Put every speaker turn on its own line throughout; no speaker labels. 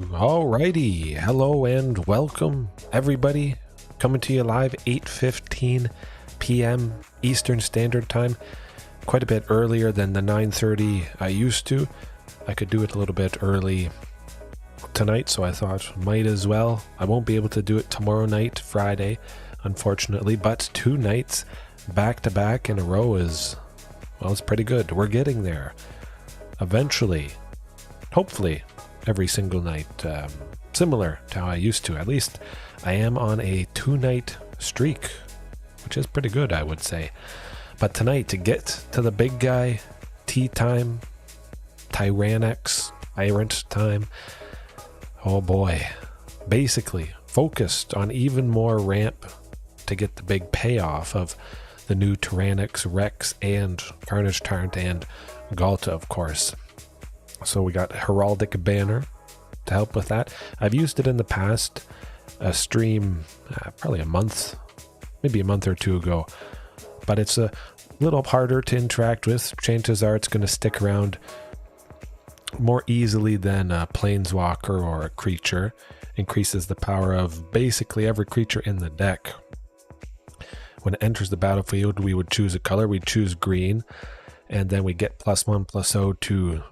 Alrighty, hello and welcome everybody. Coming to you live 8:15 p.m. Eastern Standard Time. Quite a bit earlier than the 9:30 I used to. I could do it a little bit early tonight, so I thought might as well. I won't be able to do it tomorrow night, Friday, unfortunately, but 2 nights back to back in a row is, well, it's pretty good. We're getting there. Eventually, hopefully, every single night, similar to how I used to. At least I am on a 2-night streak, which is pretty good, I would say. But tonight, to get to the big guy, tea time, Tyrranax Tyrant time, oh boy. Basically, focused on even more ramp to get the big payoff of the new Tyrranax Rex and Carnage Tyrant and Galta, of course. So we got Heraldic Banner to help with that. I've used it in the past, a stream probably a month, maybe a month or two ago, but it's a little harder to interact with. Chances are it's going to stick around more easily than a Planeswalker or a creature. Increases the power of basically every creature in the deck. When it enters the battlefield, we would choose a color. We'd choose green, and then we get +1/+0 to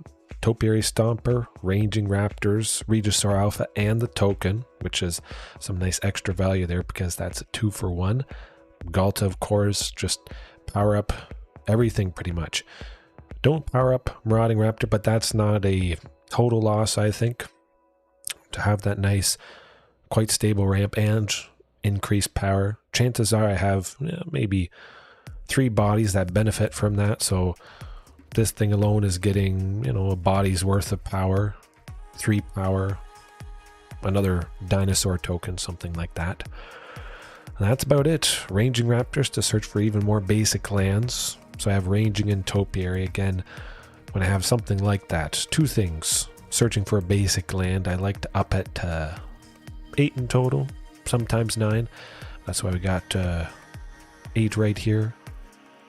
Topiary Stomper, Ranging Raptors, Regisaur Alpha, and the token, which is some nice extra value there because that's a 2-for-1. Galta, of course, just power up everything pretty much. Don't power up Marauding Raptor, but that's not a total loss, I think. To have that nice, quite stable ramp and increased power. Chances are I have maybe 3 bodies that benefit from that, so this thing alone is getting, a body's worth of power, 3 power, another dinosaur token, something like that. And that's about it. Ranging Raptors to search for even more basic lands. So I have Ranging and Topiary. Again, when I have something like that, 2 things. Searching for a basic land, I like to up it to 8 in total, sometimes 9. That's why we got 8 right here.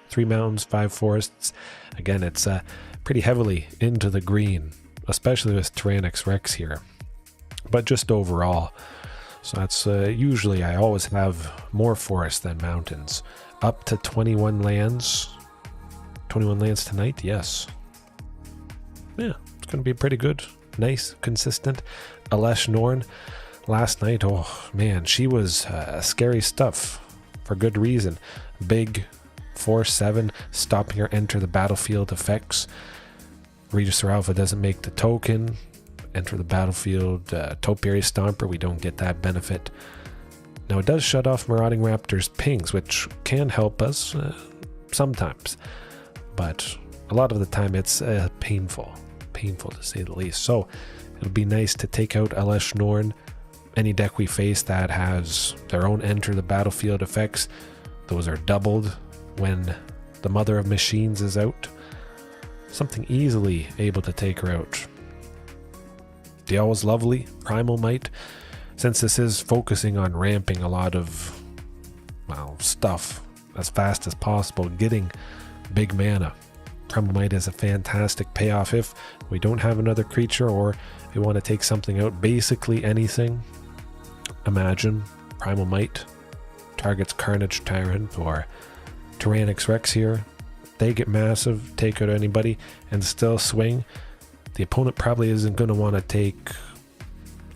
3 mountains, 5 forests. Again, it's pretty heavily into the green, especially with Tyrranax Rex here. But just overall, so that's usually I always have more forests than mountains. Up to 21 lands. 21 lands tonight, yes. Yeah, it's going to be pretty good. Nice, consistent. Alesh Norn, last night, oh man, she was scary stuff for good reason. Big 4/7, stopping or enter the battlefield effects. Regisaur Alpha doesn't make the token. Enter the battlefield. Topiary Stomper, we don't get that benefit. Now it does shut off Marauding Raptor's pings, which can help us sometimes. But a lot of the time it's painful to say the least. So it'll be nice to take out Alesh Norn. Any deck we face that has their own enter the battlefield effects, those are doubled when the Mother of Machines is out. Something easily able to take her out. The always lovely Primal Might, since this is focusing on ramping a lot of, stuff as fast as possible, getting big mana. Primal Might is a fantastic payoff if we don't have another creature or we want to take something out, basically anything. Imagine Primal Might targets Carnage Tyrant or Tyrranax Rex here. They get massive, take out anybody, and still swing. The opponent probably isn't going to want to take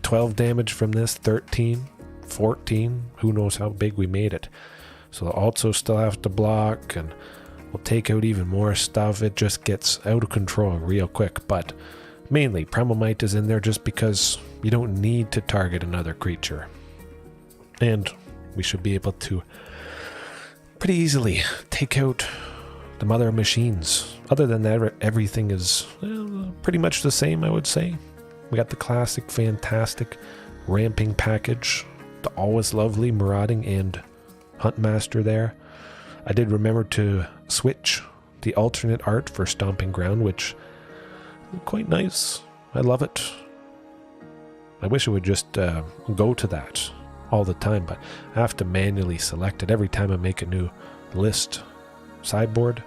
12 damage from this, 13, 14. Who knows how big we made it. So they'll also still have to block, and we'll take out even more stuff. It just gets out of control real quick. But mainly, Primal Might is in there just because you don't need to target another creature. And we should be able to pretty easily take out the Mother of Machines. Other than that, everything is pretty much the same, I would say. We got the classic, fantastic ramping package, the always lovely Marauding and Huntmaster there. I did remember to switch the alternate art for Stomping Ground, which is quite nice. I love it. I wish it would just go to that all the time, but I have to manually select it every time I make a new list. Sideboard.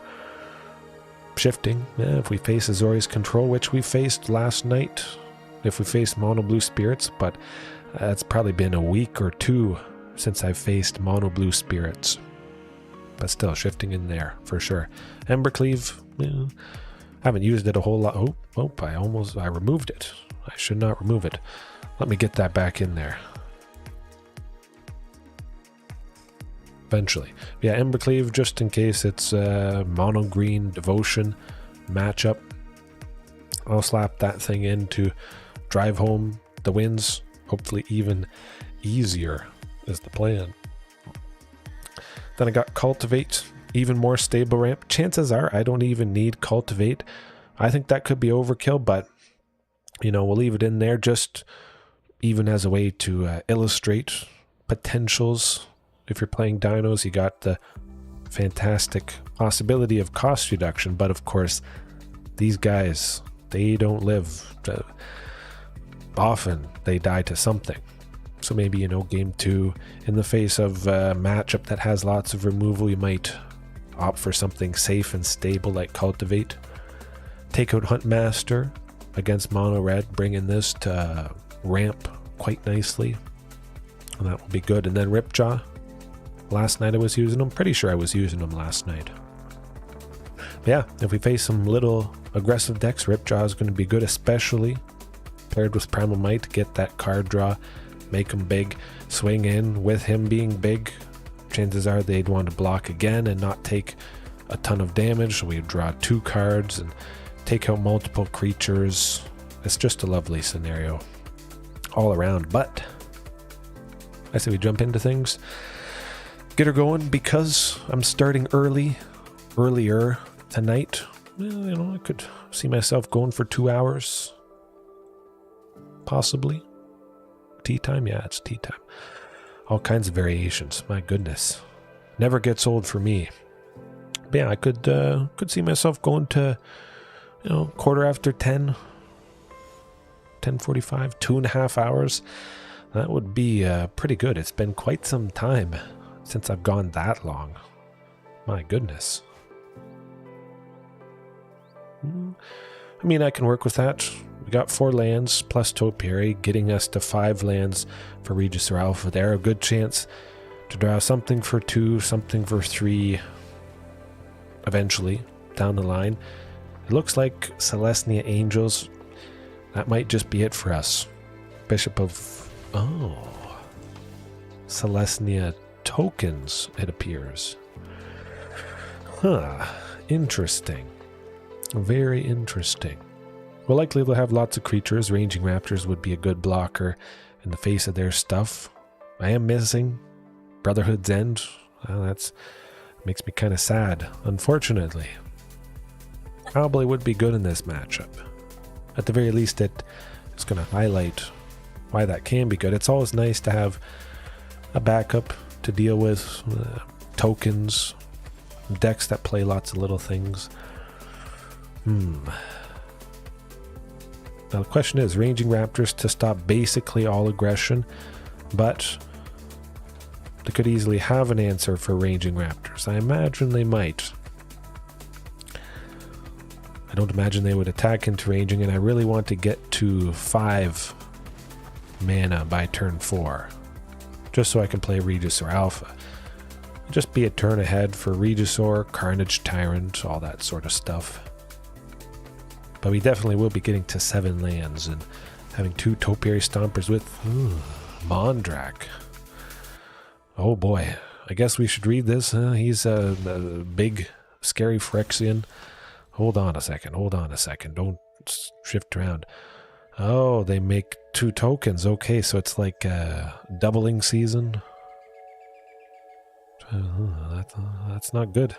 Shifting. Yeah, if we face Azorius Control, which we faced last night, if we face mono blue spirits, but it's probably been a week or two since I've faced mono blue spirits. But still, shifting in there for sure. Embercleave, haven't used it a whole lot. I removed it. I should not remove it. Let me get that back in there. Eventually. Yeah, Embercleave, just in case it's mono green devotion matchup. I'll slap that thing in to drive home the wins. Hopefully even easier is the plan. Then I got Cultivate, even more stable ramp. Chances are I don't even need Cultivate. I think that could be overkill, but you know, we'll leave it in there just even as a way to illustrate potentials. If you're playing Dinos, you got the fantastic possibility of cost reduction, but of course, these guys, they don't live. Often they die to something. So maybe, you know, game 2, in the face of a matchup that has lots of removal, you might opt for something safe and stable like Cultivate. Take out Huntmaster against Mono Red, bringing this to ramp quite nicely. And that will be good. And then Ripjaw. Last night I was using them. Pretty sure I was using them last night. But yeah, if we face some little aggressive decks, Ripjaw is going to be good, especially paired with Primal Might to get that card draw, make him big, swing in with him being big. Chances are they'd want to block again and not take a ton of damage. So we draw 2 cards and take out multiple creatures. It's just a lovely scenario all around. But I say we jump into things. Get her going because I'm starting earlier tonight. Well, you know, I could see myself going for 2 hours. Possibly. Tea time? Yeah, it's tea time. All kinds of variations. My goodness. Never gets old for me. But yeah, I could see myself going to, you know, 10:15, 10:45, 2.5 hours. That would be pretty good. It's been quite some time since I've gone that long. My goodness. I mean, I can work with that. We got 4 lands plus Topiary, getting us to 5 lands for Regis or Alpha there. A good chance to draw something for 2, something for 3 eventually down the line. It looks like Selesnya Angels. That might just be it for us. Bishop of... Oh. Selesnya Tokens, it appears. Huh. Interesting. Very interesting. Well, likely they'll have lots of creatures. Ranging Raptors would be a good blocker in the face of their stuff. I am missing Brotherhood's End. Well, that makes me kind of sad, unfortunately. Probably would be good in this matchup. At the very least, it's going to highlight why that can be good. It's always nice to have a backup to deal with tokens, decks that play lots of little things. Now the question is, Ranging Raptors to stop basically all aggression, but they could easily have an answer for Ranging Raptors. I imagine they might. I don't imagine they would attack into ranging, and I really want to get to 5 mana by turn 4, just so I can play Regis or Alpha. Just be a turn ahead for Regisaur, Carnage Tyrant, all that sort of stuff. But we definitely will be getting to 7 lands and having 2 Topiary Stompers with Mondrak. Oh boy, I guess we should read this. He's a big, scary Phyrexian. Hold on a second. Don't shift around. Oh, they make 2 tokens. Okay, so it's like doubling season. That's not good.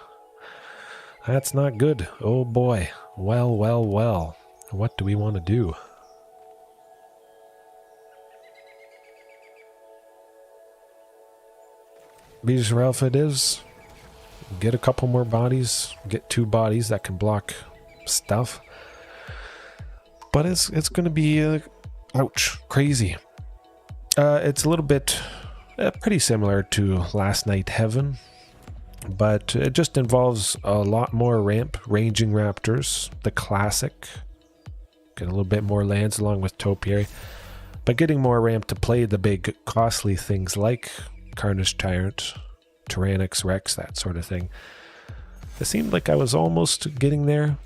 That's not good. Oh boy. Well. What do we want to do? Regis or Alpha it is. Get a couple more bodies. Get 2 bodies that can block stuff. But it's going to be ouch, crazy. It's a little bit pretty similar to Last Night Heaven, but it just involves a lot more ramp. Ranging Raptors, the classic. Get a little bit more lands along with Topiary. But getting more ramp to play the big costly things like Carnage Tyrant, Tyrranax Rex, that sort of thing. It seemed like I was almost getting there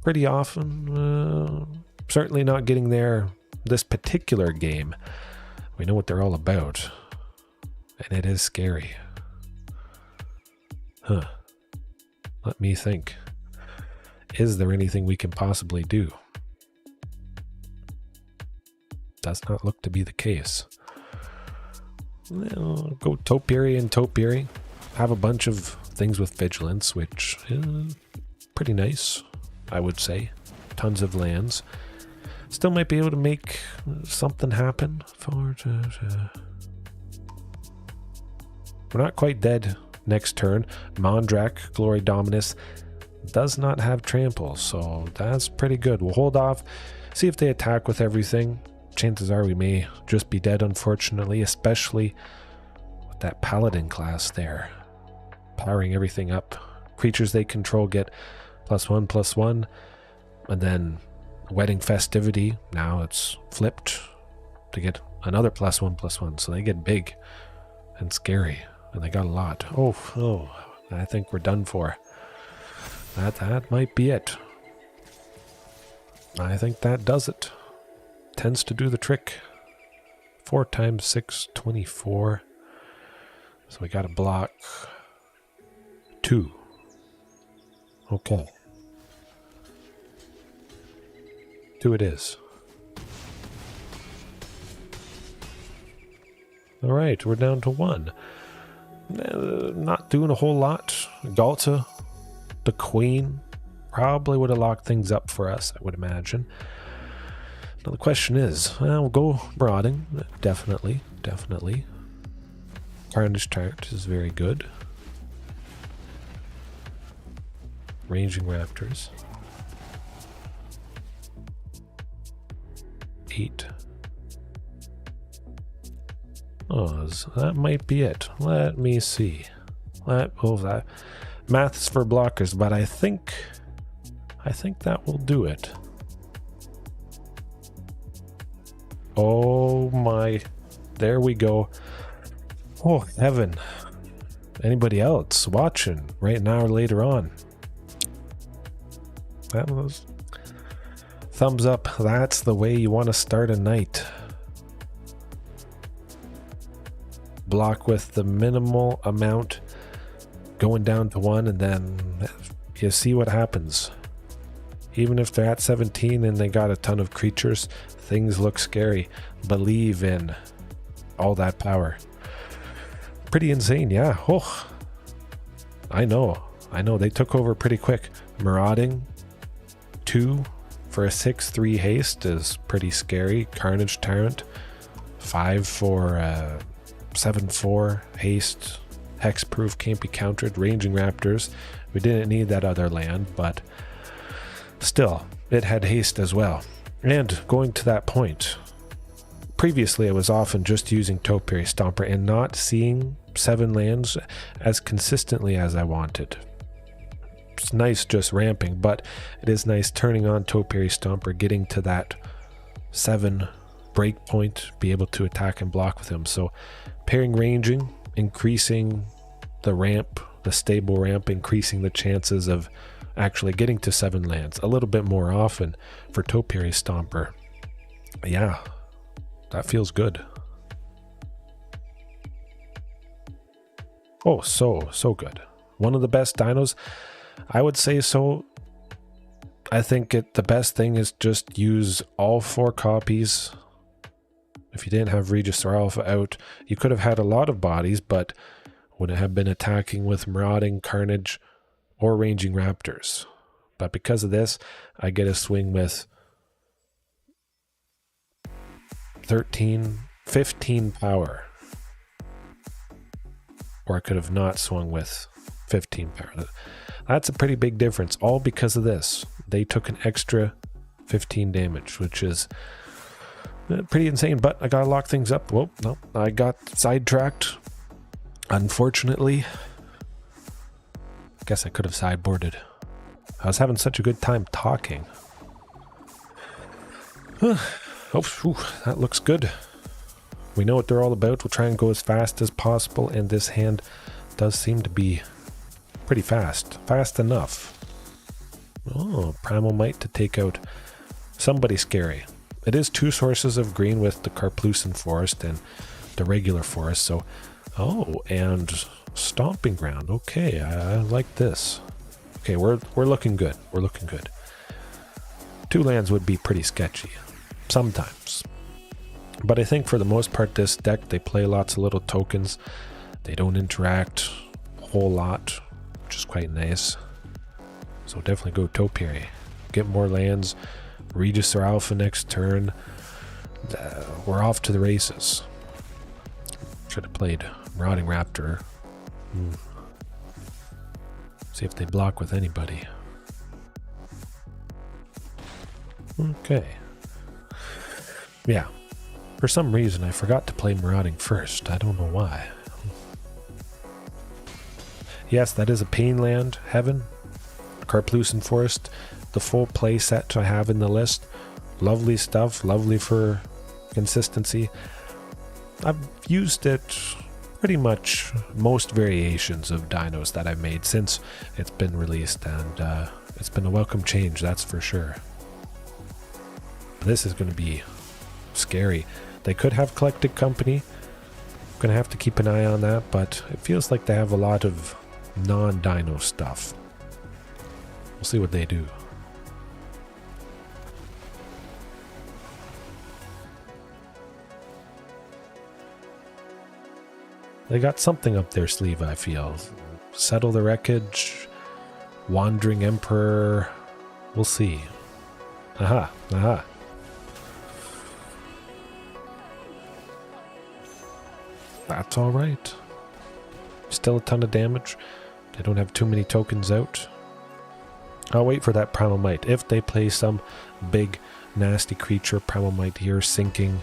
pretty often. Certainly not getting there this particular game. We know what they're all about. And it is scary. Huh. Let me think. Is there anything we can possibly do? Does not look to be the case. Well, go Topiary and Topiary. Have a bunch of things with vigilance, which is pretty nice, I would say. Tons of lands. Still might be able to make something happen. We're not quite dead next turn. Mondrak, Glory Dominus, does not have trample, so that's pretty good. We'll hold off, see if they attack with everything. Chances are we may just be dead, unfortunately, especially with that Paladin class there. Powering everything up. Creatures they control get +1/+1, and then Wedding Festivity, now it's flipped to get another +1/+1, so they get big and scary, and they got a lot. Oh, I think we're done for. That might be it. I think that does it. Tends to do the trick. 4 times 6, 24. So we got to block 2. Okay. 2 it is. Alright, we're down to 1. Not doing a whole lot. Galta, the Queen, probably would have locked things up for us, I would imagine. Now the question is, we'll go Marauding, definitely. Carnage Tyrant is very good. Ranging Raptors. 8. Oh, that might be it. Let me see. That math's for blockers, but I think that will do it. Oh my, there we go. Oh heaven. Anybody else watching right now or later on? That was thumbs up. That's the way you want to start a night. Block with the minimal amount going down to 1, and then you see what happens. Even if they're at 17 and they got a ton of creatures, things look scary. Believe in all that power. Pretty insane, yeah. Oh, I know. They took over pretty quick. Marauding 2 for a 6/3 haste is pretty scary. Carnage Tyrant 5 for 7/4 haste. Hexproof, can't be countered. Ranging Raptors. We didn't need that other land, but still, it had haste as well. And going to that point, previously I was often just using Topiary Stomper and not seeing 7 lands as consistently as I wanted. It's nice just ramping, but it is nice turning on Topiary Stomper, getting to that 7 breakpoint, be able to attack and block with him. So pairing ranging, increasing the ramp, the stable ramp, increasing the chances of actually getting to 7 lands a little bit more often for Topiary Stomper. Yeah, that feels good. Oh, so good. One of the best dinos, I would say so. I think the best thing is just use all 4 copies. If you didn't have Regis or Alpha out, you could have had a lot of bodies, but wouldn't have been attacking with Marauding, Carnage, or Ranging Raptors. But because of this, I get a swing with 15 power. Or I could have not swung with 15 power. That's a pretty big difference, all because of this. They took an extra 15 damage, which is pretty insane, but I gotta lock things up. Well, no, I got sidetracked. Unfortunately, guess I could have sideboarded. I was having such a good time talking. Oh, whew, that looks good. We know what they're all about. We'll try and go as fast as possible, and this hand does seem to be pretty fast. Fast enough. Oh, Primal Might to take out somebody scary. It is 2 sources of green with the Carplucent Forest and the regular forest, so... Oh, and Stomping Ground. Okay, I like this. Okay, we're looking good. We're looking good. 2 lands would be pretty sketchy. Sometimes. But I think for the most part, this deck, they play lots of little tokens. They don't interact a whole lot, which is quite nice. So definitely go Topiary. Get more lands. Regis or Alpha next turn. We're off to the races. Should have played Marauding Raptor. See if they block with anybody. Okay. Yeah. For some reason, I forgot to play Marauding first. I don't know why. Yes, that is a Pain Land, Heaven. Carplucent Forest. The full play set I have in the list. Lovely stuff. Lovely for consistency. I've used it pretty much most variations of Dinos that I've made since it's been released, and it's been a welcome change, that's for sure. But this is going to be scary. They could have Collected Company. I'm going to have to keep an eye on that, but it feels like they have a lot of non-Dino stuff. We'll see what they do. They got something up their sleeve, I feel. Settle the Wreckage, Wandering Emperor. We'll see. Aha, aha. That's alright. Still a ton of damage. They don't have too many tokens out. I'll wait for that Primal Might. If they play some big, nasty creature, Primal Might here, sinking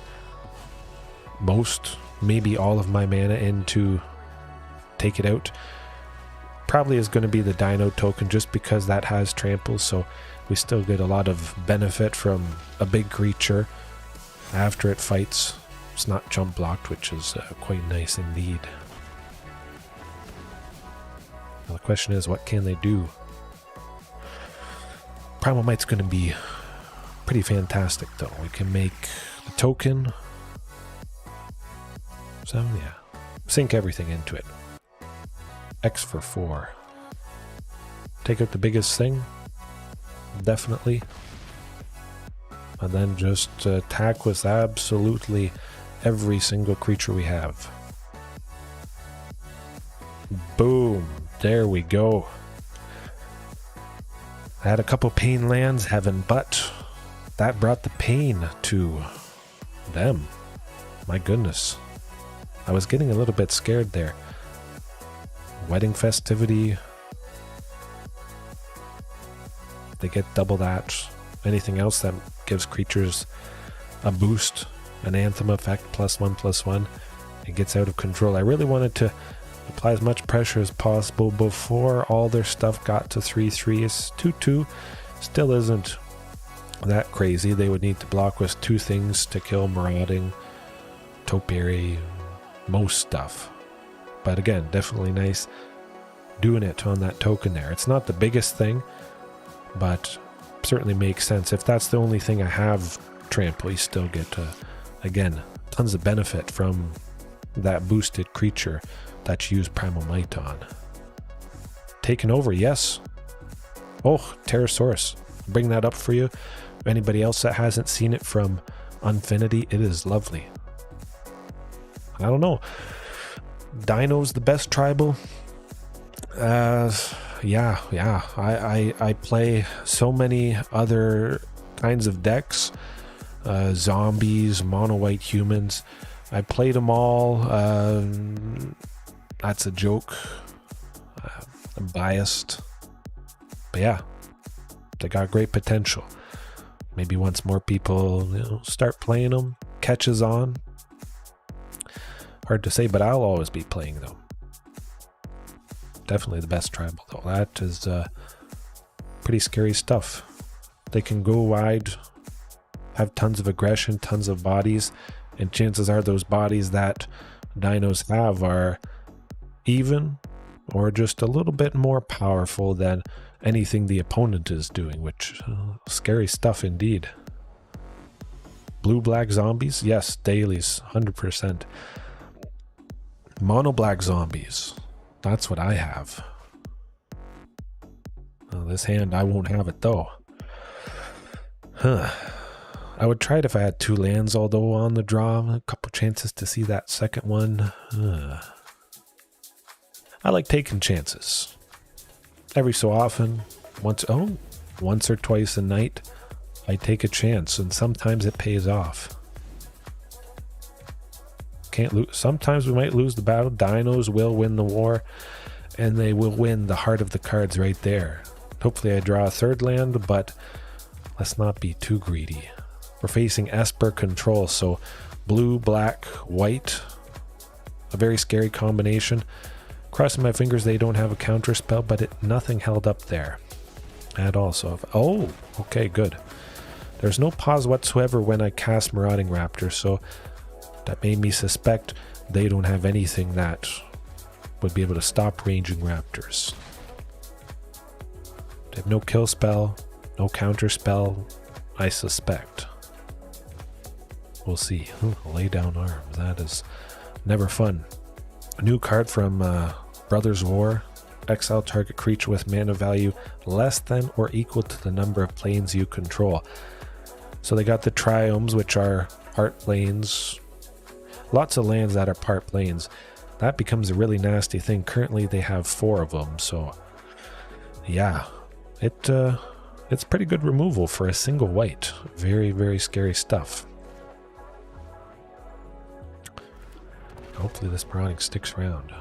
most, maybe all of my mana in to take it out. Probably is going to be the Dino token just because that has trample, so we still get a lot of benefit from a big creature after it fights. It's not jump blocked, which is quite nice indeed. Now the question is, what can they do? Primal Might's going to be pretty fantastic, though. We can make the token. So, yeah. Sink everything into it. X for 4. Take out the biggest thing. Definitely. And then just attack with absolutely every single creature we have. Boom. There we go. I had a couple pain lands, Heaven, but that brought the pain to them. My goodness. I was getting a little bit scared there. Wedding Festivity. They get double that. Anything else that gives creatures a boost, an Anthem effect, +1/+1. It gets out of control. I really wanted to apply as much pressure as possible before all their stuff got to 3/3. It's 2/2. Still isn't that crazy. They would need to block with 2 things to kill Marauding, Topiary, most stuff. But again, definitely nice doing it on that token there. It's not the biggest thing, but certainly makes sense. If that's the only thing I have trample, you still get, again, tons of benefit from that boosted creature that you use Primal Might on. Taken over, yes. Oh, Pterosaurus. Bring that up for you. Anybody else that hasn't seen it from Unfinity, it is lovely. I don't know. Dino's the best tribal. Yeah. I play so many other kinds of decks. Zombies, mono white humans. I played them all. That's a joke. I'm biased. But yeah, they got great potential. Maybe once more people start playing them, catches on. Hard to say, but I'll always be playing them. Definitely the best tribal, though. That is pretty scary stuff. They can go wide have tons of aggression, tons of bodies, and chances are those bodies that dinos have are even or just a little bit more powerful than anything the opponent is doing, which scary stuff indeed. Blue-black zombies? Yes, dailies, 100%. Mono-black zombies. That's what I have. This hand, I won't have it though. I would try it if I had 2 lands, although on the draw, a couple chances to see that second one. I like taking chances. Every so often, once or twice a night, I take a chance, and sometimes it pays off. Can't lose. Sometimes we might lose the battle. Dinos will win the war, and they will win the heart of the cards right there. Hopefully I draw a 3rd land, but let's not be too greedy. We're facing Esper Control, so blue, black, white. A very scary combination. Crossing my fingers they don't have a counter spell, but nothing held up there at all. So okay, good. There's no pause whatsoever when I cast Marauding Raptor, so that made me suspect they don't have anything that would be able to stop ranging raptors. They have no kill spell, no counter spell, I suspect. We'll see. Lay down arms. That is never fun. A new card from Brothers War. Exile target creature with mana value less than or equal to the number of planes you control. So they got the triomes, which are part planes. Lots of lands that are part planes. That becomes a really nasty thing. Currently they have 4 of them, so yeah. It's pretty good removal for a single white. Very, very scary stuff. Hopefully this Marauding sticks around.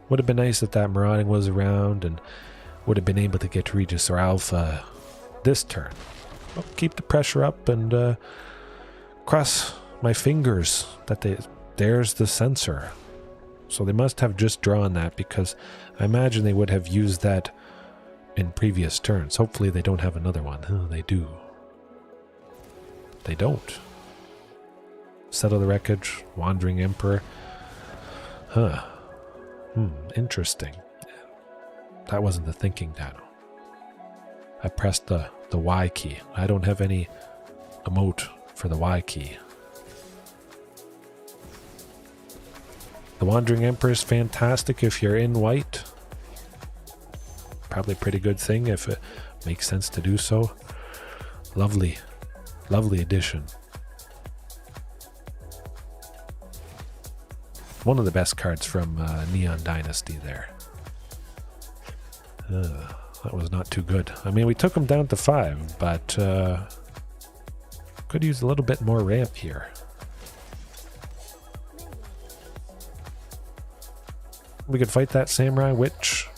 Would have been nice if that Marauding was around and would have been able to get Regis or Alpha this turn. I'll keep the pressure up and cross my fingers that there's the sensor. So they must have just drawn that, because I imagine they would have used that in previous turns. Hopefully they don't have another one. They do. They don't. Settle the Wreckage, Wandering Emperor. Interesting. That wasn't the thinking dino. I pressed the Y key. I don't have any emote for the Y key. The Wandering Emperor is fantastic if you're in white. Probably a pretty good thing if it makes sense to do so. Lovely, lovely addition. One of the best cards from Neon Dynasty there. That was not too good. I mean, we took him down to 5, but could use a little bit more ramp here. We could fight that Samurai, which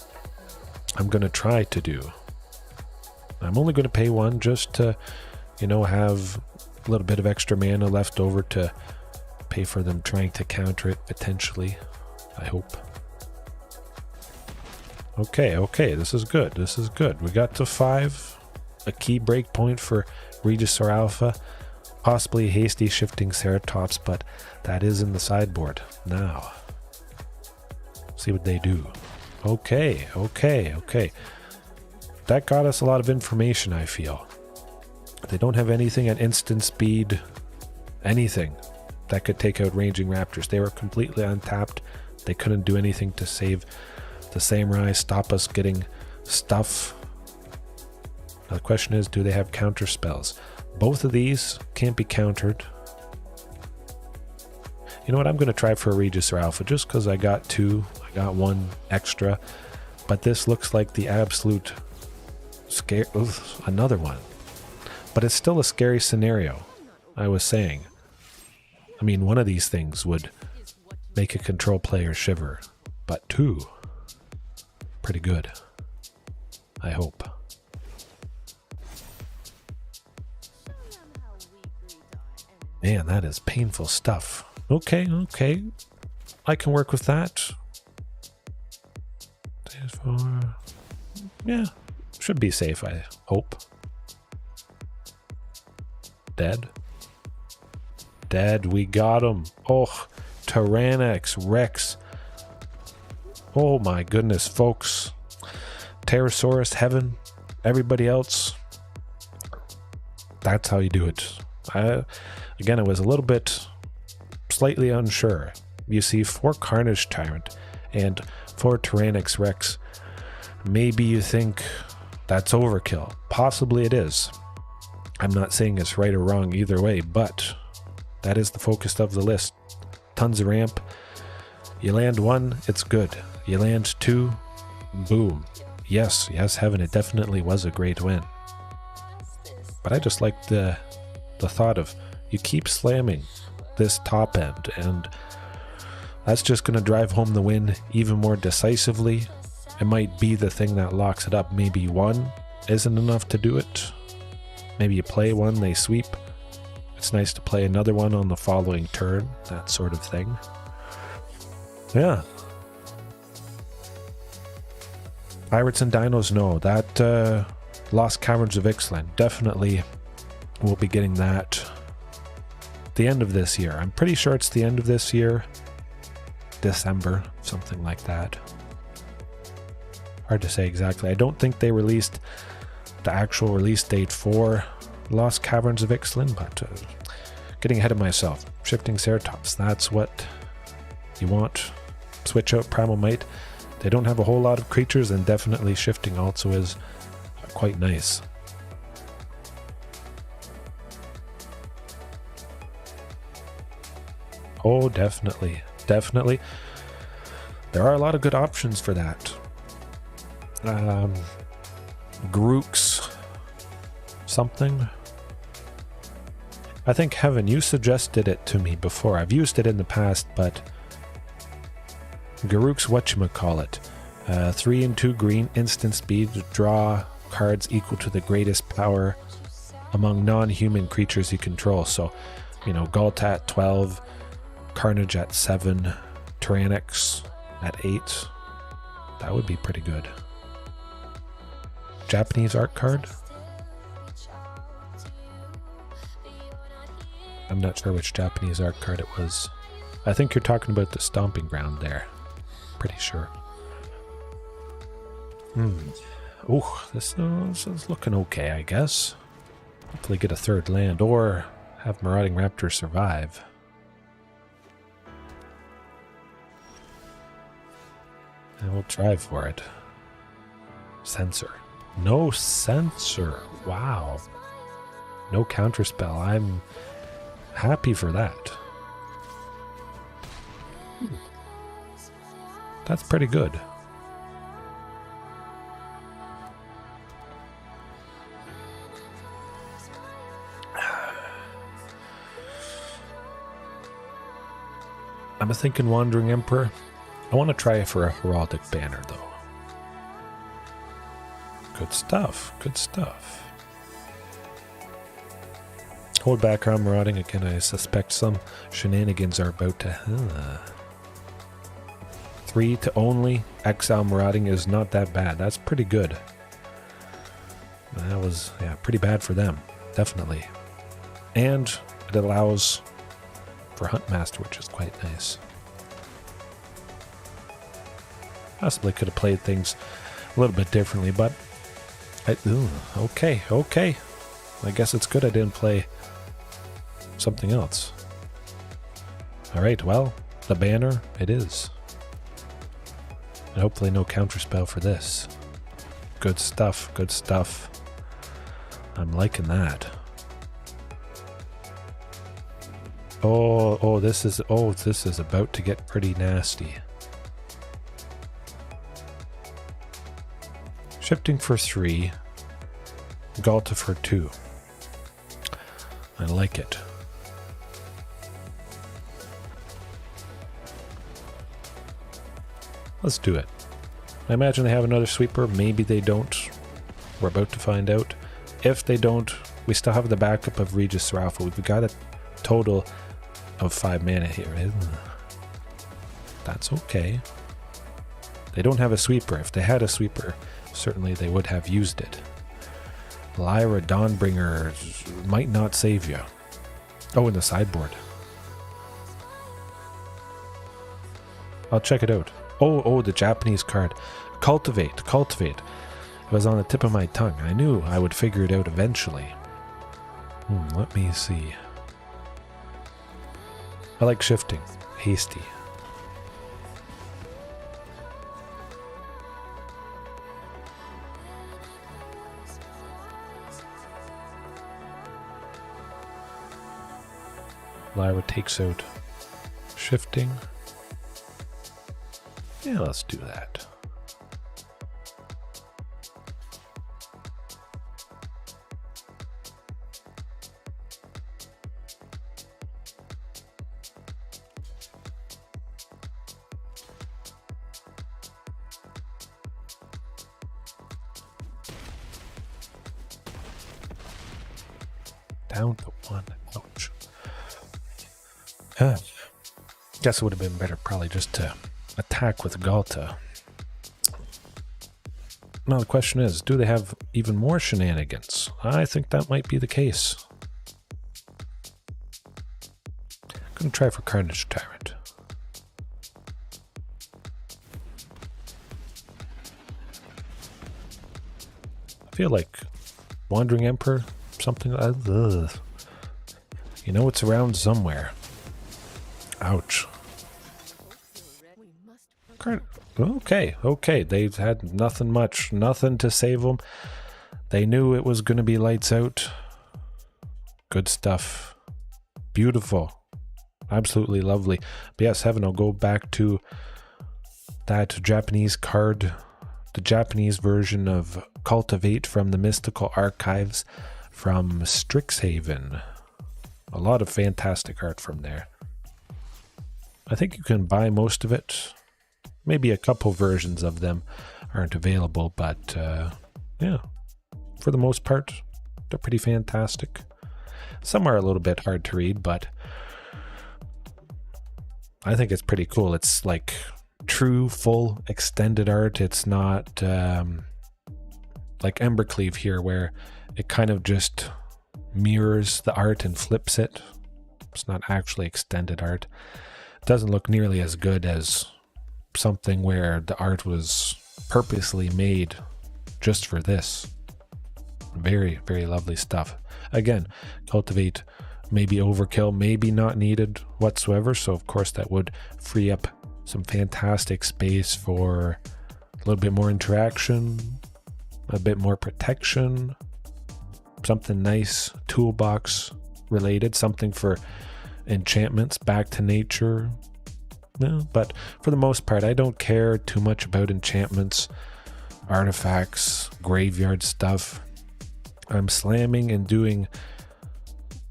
I'm going to try to do. I'm only going to pay 1 just to, have a little bit of extra mana left over to pay for them trying to counter it, potentially. I hope. Okay, this is good. This is good. We got to 5. A key break point for Regis or Alpha. Possibly hasty shifting Ceratops, but that is in the sideboard. Now, see what they do. Okay. That got us a lot of information, I feel. They don't have anything at instant speed, anything that could take out ranging raptors. They were completely untapped. They couldn't do anything to save the Samurai, stop us getting stuff. Now the question is, do they have counter spells? Both of these can't be countered. You know what? I'm going to try for a Regis or Alpha just because I got 2. I got 1 extra. But this looks like the absolute scare. Another one. But it's still a scary scenario, I was saying. I mean, one of these things would make a control player shiver. But 2. Pretty good. I hope. Man, that is painful stuff. Okay. I can work with that. Yeah, should be safe, I hope. Dead. Dead, we got him. Oh, Tyrranax Rex. Oh my goodness, folks. Pterosaurus Heaven. Everybody else. That's how you do it. Again, I was a little bit slightly unsure. You see 4 Carnage Tyrant and 4 Tyrranax Rex. Maybe you think that's overkill. Possibly it is. I'm not saying it's right or wrong either way, but that is the focus of the list. Tons of ramp. You land 1, it's good. You land 2, boom. Yes, Heaven, it definitely was a great win. But I just like the thought of you keep slamming this top end, and that's just going to drive home the win even more decisively. It might be the thing that locks it up. Maybe 1 isn't enough to do it. Maybe you play 1, they sweep. It's nice to play another one on the following turn, that sort of thing. Yeah. Pirates and Dinos, no. That Lost Caverns of Ixalan, definitely will be getting that the end of this year. I'm pretty sure it's the end of this year. December, something like that. Hard to say exactly. I don't think they released the actual release date for Lost Caverns of Ixalan, but getting ahead of myself. Shifting Ceratops, that's what you want. Switch out Primal Might. They don't have a whole lot of creatures, and definitely shifting also is quite nice. Oh, definitely. Definitely. There are a lot of good options for that. Grixis something. I think, Heaven, you suggested it to me before. I've used it in the past, but Grixis whatchamacallit. 3 and 2 green, instant speed, draw cards equal to the greatest power among non-human creatures you control. So, you know, Galt at 12, Carnage at 7, Tyrranax at 8. That would be pretty good. Japanese art card? I'm not sure which Japanese art card it was. I think you're talking about the Stomping Ground there. Pretty sure. Oh, this is looking okay, I guess. Hopefully get a 3rd land, or have Marauding Raptor survive. And we'll try for it. Censor. No censor. Wow. No counterspell. I'm happy for that. That's pretty good. I'm thinking Wandering Emperor. I want to try for a Heraldic Banner, though. Good stuff. Good stuff. Hold back on Marauding. Again, I suspect some shenanigans are about to... 3 to only exile Marauding is not that bad. That's pretty good. That was, yeah, pretty bad for them. Definitely. And it allows for Huntmaster, which is quite nice. Possibly could have played things a little bit differently, but okay. I guess it's good I didn't play something else. Alright, well, the banner, it is. And hopefully no counterspell for this. Good stuff, good stuff. I'm liking that. Oh, this is about to get pretty nasty. Shifting for 3. Galta for 2. I like it. Let's do it. I imagine they have another sweeper. Maybe they don't. We're about to find out. If they don't, we still have the backup of Regis Ralph. We've got a total of 5 mana here. That's okay. They don't have a sweeper. If they had a sweeper, certainly they would have used it. Lyra Dawnbringer might not save you. Oh, in the sideboard. I'll check it out. Oh, the Japanese card. Cultivate. It was on the tip of my tongue. I knew I would figure it out eventually. Let me see. I like shifting. Hasty. Lyra takes out shifting. Yeah, let's do that. Down to 1. Ouch. Guess it would have been better probably just to attack with Galta. Now the question is, do they have even more shenanigans? I think that might be the case. Gonna try for Carnage Tyrant. I feel like Wandering Emperor, something. You know it's around somewhere. Ouch. Okay. They've had nothing to save them. They knew it was going to be lights out. Good stuff. Beautiful. Absolutely lovely. But yes, Heaven, I'll go back to that Japanese card. The Japanese version of Cultivate from the Mystical Archives from Strixhaven. A lot of fantastic art from there. I think you can buy most of it. Maybe a couple versions of them aren't available, but yeah, for the most part, they're pretty fantastic. Some are a little bit hard to read, but I think it's pretty cool. It's like true, full, extended art. It's not like Embercleave here, where it kind of just mirrors the art and flips it. It's not actually extended art. It doesn't look nearly as good as something where the art was purposely made just for this. Very, very lovely stuff. Again, Cultivate may be overkill, maybe not needed whatsoever, so of course that would free up some fantastic space for a little bit more interaction, a bit more protection, something nice, toolbox related, something for enchantments, back to nature. No, but for the most part, I don't care too much about enchantments, artifacts, graveyard stuff. I'm slamming and doing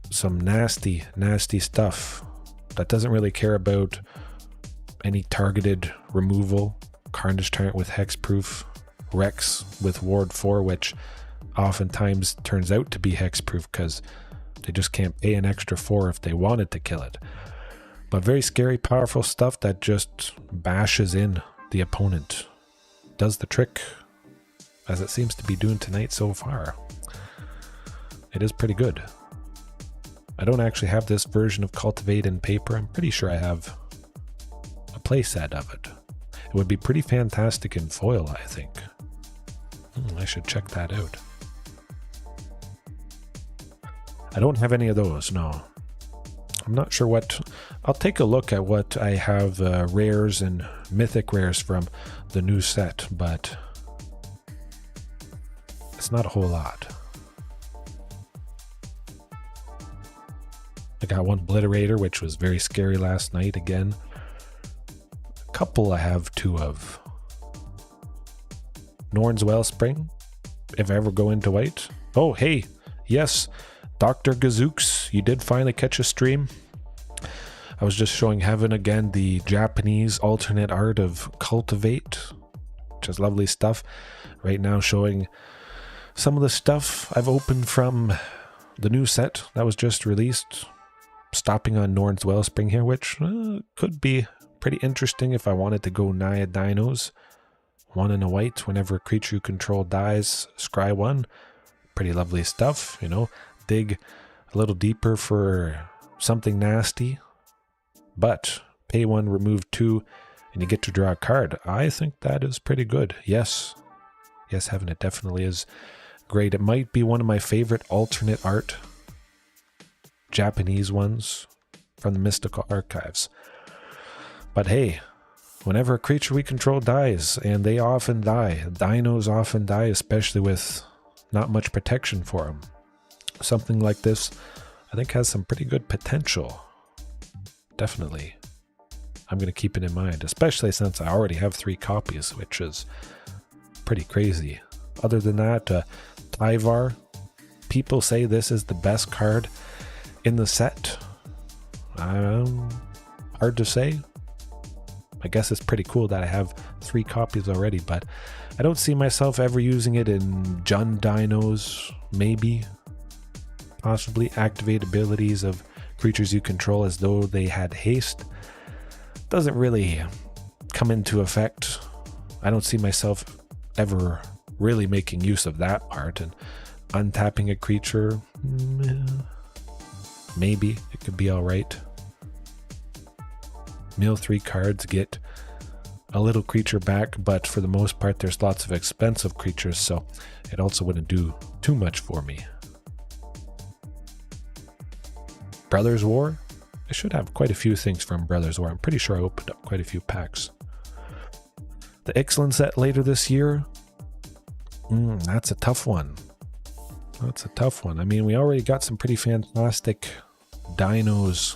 some nasty, nasty stuff that doesn't really care about any targeted removal. Carnage Tyrant with Hexproof, Rex with Ward 4, which oftentimes turns out to be Hexproof because they just can't pay an extra 4 if they wanted to kill it. But very scary, powerful stuff that just bashes in the opponent. Does the trick, as it seems to be doing tonight so far. It is pretty good. I don't actually have this version of Cultivate in paper. I'm pretty sure I have a playset of it. It would be pretty fantastic in foil, I think. I should check that out. I don't have any of those, no. I'm not sure what... I'll take a look at what I have rares and mythic rares from the new set, but it's not a whole lot. I got one Obliterator, which was very scary last night again. A couple I have 2 of. Norn's Wellspring, if I ever go into white. Oh, hey, yes, Dr. Gazooks, you did finally catch a stream. I was just showing Heaven again the Japanese alternate art of Cultivate, which is lovely stuff. Right now showing some of the stuff I've opened from the new set that was just released. Stopping on Norn's Wellspring here, which could be pretty interesting if I wanted to go Naya Dinos. 1 and a white, whenever a creature you control dies, scry 1. pretty lovely stuff, you know. Dig a little deeper for something nasty, but pay 1, remove 2, and you get to draw a card. I think that is pretty good. Yes, Heaven, it definitely is great. It might be one of my favorite alternate art Japanese ones from the Mystical Archives. But hey, whenever a creature we control dies, and they often die, dinos often die, especially with not much protection for them, something like this I think has some pretty good potential. Definitely. I'm going to keep it in mind, especially since I already have 3 copies, which is pretty crazy. Other than that, Tyvar, people say this is the best card in the set. Hard to say. I guess it's pretty cool that I have 3 copies already, but I don't see myself ever using it in Jund Dinos, maybe. Possibly activate abilities of creatures you control as though they had haste. Doesn't really come into effect. I don't see myself ever really making use of that part, and untapping a creature, maybe it could be alright. Mill 3 cards, get a little creature back, but for the most part there's lots of expensive creatures, so it also wouldn't do too much for me. Brothers War? I should have quite a few things from Brothers War. I'm pretty sure I opened up quite a few packs. The Ixalan set later this year? That's a tough one. That's a tough one. I mean, we already got some pretty fantastic dinos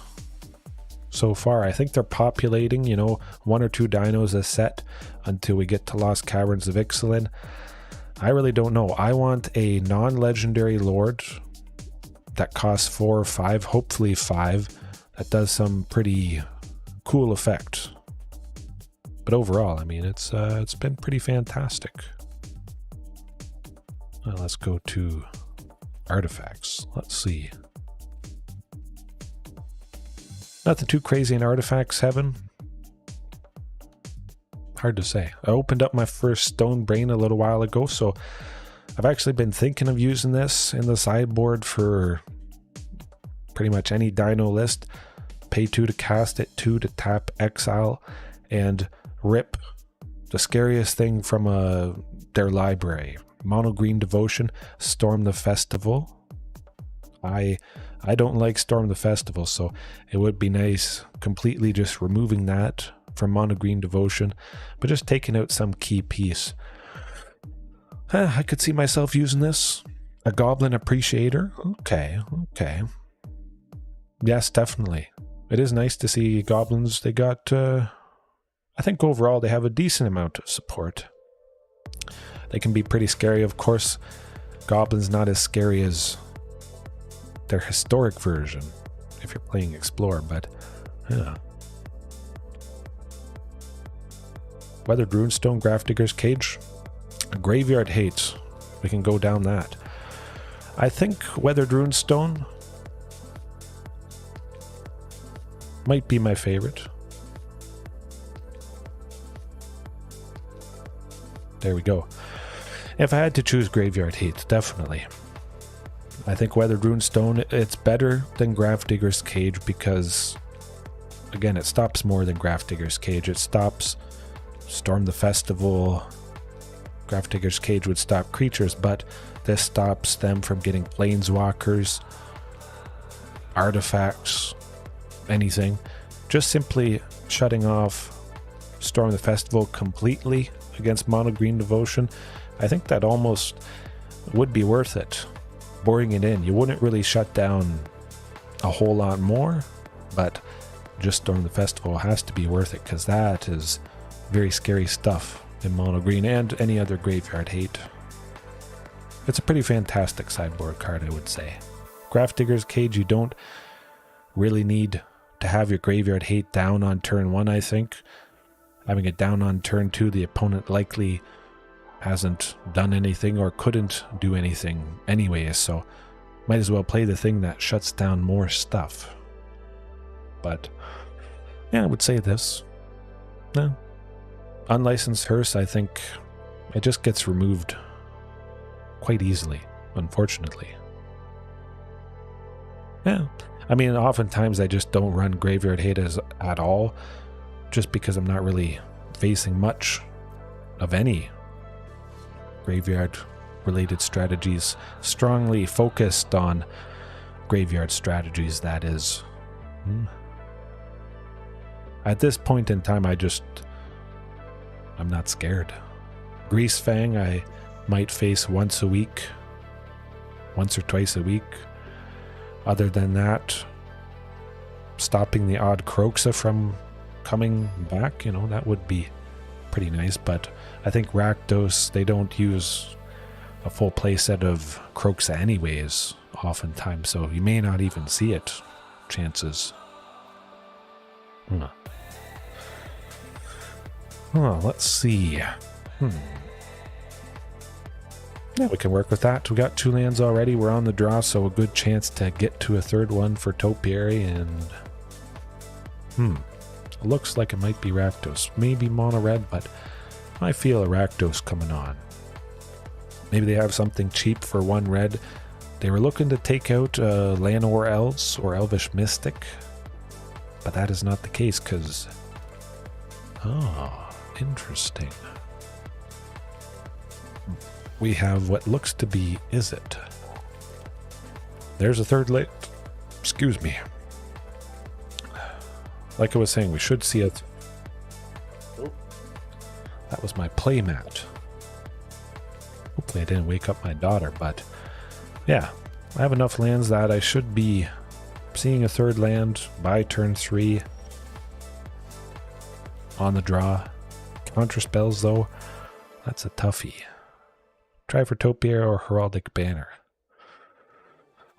so far. I think they're populating, you know, 1 or 2 dinos a set until we get to Lost Caverns of Ixalan. I really don't know. I want a non-legendary lord that costs 4 or 5, hopefully 5, that does some pretty cool effect. But overall, I mean, it's been pretty fantastic. Well, let's go to artifacts. Let's see. Nothing too crazy in artifacts, Heaven. Hard to say. I opened up my first Stone Brain a little while ago, so I've actually been thinking of using this in the sideboard for pretty much any dino list. Pay 2 to cast it, 2 to tap, exile, and rip the scariest thing from their library. Mono Green Devotion, Storm the Festival. I don't like Storm the Festival, so it would be nice completely just removing that from Mono Green Devotion, but just taking out some key piece. I could see myself using this. A Goblin Appreciator. Okay. Yes, definitely. It is nice to see goblins. They got, I think overall they have a decent amount of support. They can be pretty scary, of course. Goblins not as scary as their historic version, if you're playing Explorer, but yeah. Weathered Runestone, Grafdigger's Cage. Graveyard Hates. We can go down that. I think Weathered Runestone might be my favorite. There we go. If I had to choose Graveyard Hates, definitely. I think Weathered Runestone, it's better than Grafdigger's Cage because, again, it stops more than Grafdigger's Cage. It stops Storm the Festival. Grafdigger's Cage would stop creatures, but this stops them from getting planeswalkers, artifacts, anything. Just simply shutting off Storm the Festival completely against Mono Green Devotion, I think that almost would be worth it. Boring it in. You wouldn't really shut down a whole lot more, but just Storm the Festival has to be worth it because that is very scary stuff in Mono Green and any other Graveyard Hate. It's a pretty fantastic sideboard card, I would say. Grafdigger's Cage, you don't really need to have your Graveyard Hate down on turn 1, I think. Having it down on turn 2, the opponent likely hasn't done anything or couldn't do anything anyway, so might as well play the thing that shuts down more stuff. But yeah, I would say this. No. Unlicensed Hearse, I think it just gets removed quite easily. unfortunately. Yeah, I mean, oftentimes I just don't run Graveyard Hades at all, just because I'm not really facing much of any graveyard-related strategies, strongly focused on graveyard strategies, that is. At this point in time, I'm not scared. Greasefang I might face once or twice a week. Other than that, stopping the odd Kroxa from coming back, that would be pretty nice. But I think Rakdos, they don't use a full playset of Kroxa anyways, oftentimes, so you may not even see it. Chances. Let's see. Yeah, we can work with that. We got 2 lands already. We're on the draw, so a good chance to get to a third one for Topiary. And it looks like it might be Rakdos. Maybe mono red, but I feel a Rakdos coming on. Maybe they have something cheap for 1 red. They were looking to take out Llanowar Elves or Elvish Mystic, but that is not the case because... interesting. We have what looks to be Izzet. There's a third lane. Excuse me. Like I was saying, we should see it. That was my playmat. Hopefully I didn't wake up my daughter, but yeah, I have enough lands that I should be seeing a third land by turn 3 on the draw. Counter spells though, that's a toughie. Try for Topiary or Heraldic Banner.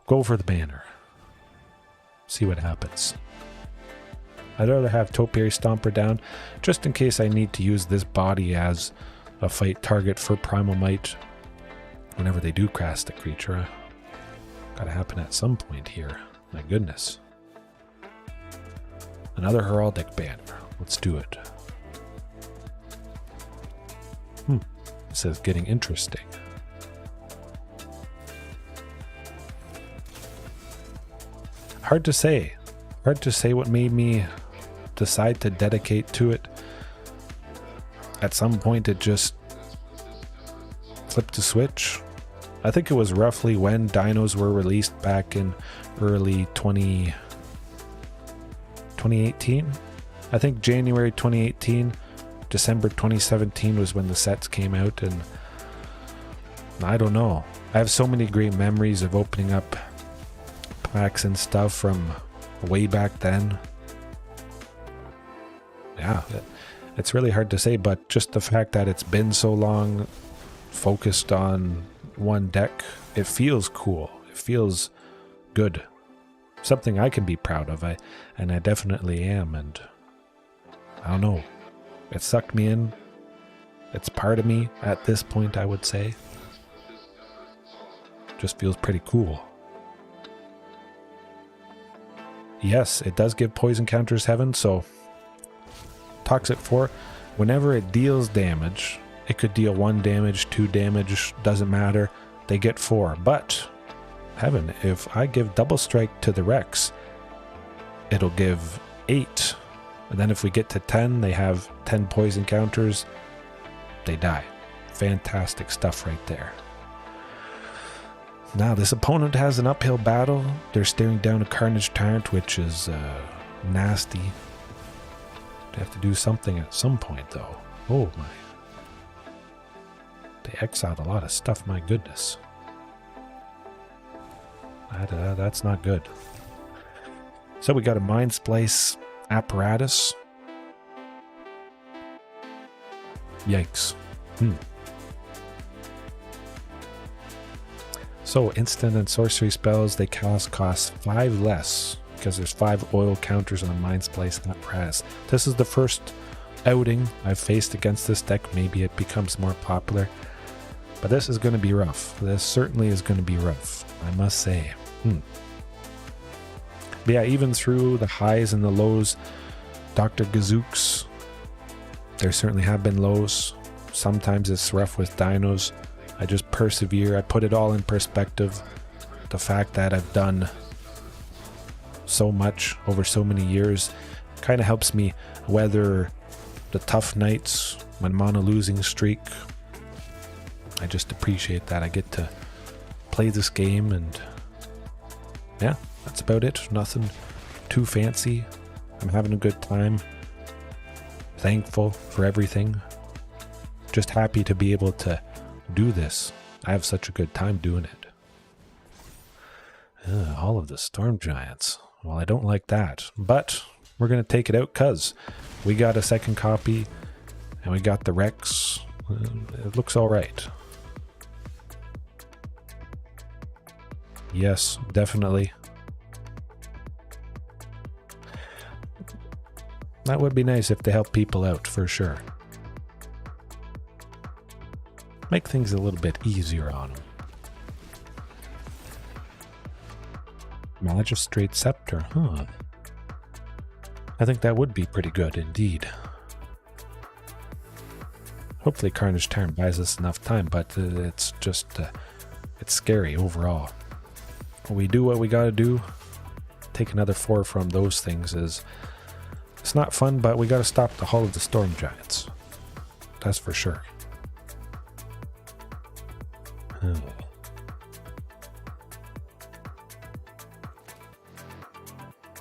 Go for the banner. See what happens. I'd rather have Topiary Stomper down, just in case I need to use this body as a fight target for Primal Might whenever they do cast a creature. Gotta happen at some point here. My goodness. Another Heraldic Banner. Let's do it. This is getting interesting. Hard to say. Hard to say what made me decide to dedicate to it. At some point it just flipped a switch. I think it was roughly when Dinos were released back in early 2018. I think January 2018, December 2017 was when the sets came out, and I don't know. I have so many great memories of opening up packs and stuff from way back then. Yeah, it's really hard to say, but just the fact that it's been so long focused on one deck, it feels cool. It feels good. Something I can be proud of, and I definitely am, and I don't know. It sucked me in. It's part of me at this point, I would say. Just feels pretty cool. Yes, it does give poison counters heaven, so Toxic 4, whenever it deals damage, it could deal 1 damage, 2 damage, doesn't matter. They get 4. But, heaven, if I give double strike to the Rex, it'll give 8. And then if we get to 10, they have 10 poison counters. They die. Fantastic stuff right there. Now, this opponent has an uphill battle. They're staring down a Carnage Tyrant, which is nasty. They have to do something at some point, though. Oh, my. They exiled a lot of stuff, my goodness. That's not good. So we got a Mindsplice Apparatus. Yikes. So instant and sorcery spells, they cost 5 less because there's 5 oil counters on the Mindsplice Apparatus. This is the first outing I've faced against this deck. Maybe it becomes more popular, but this is going to be rough. This certainly is going to be rough, I must say. But yeah, even through the highs and the lows, Dr. Gazooks, there certainly have been lows. Sometimes it's rough with Dinos. I just persevere. I put it all in perspective. The fact that I've done so much over so many years kind of helps me weather the tough nights when I'm on a losing streak. I just appreciate that I get to play this game, and yeah, that's about it. Nothing too fancy. I'm having a good time. Thankful for everything. Just happy to be able to do this. I have such a good time doing it. All of the Storm Giants. Well, I don't like that, but we're going to take it out because we got a second copy and we got the Rex. It looks all right. Yes, definitely. That would be nice if they help people out, for sure. Make things a little bit easier on them. Magistrate Scepter, huh? I think that would be pretty good indeed. Hopefully Carnage Tyrant buys us enough time, but it's just, it's scary overall. We do what we gotta do. Take another 4 from those things is... It's not fun, but we gotta stop the Hall of the Storm Giants. That's for sure.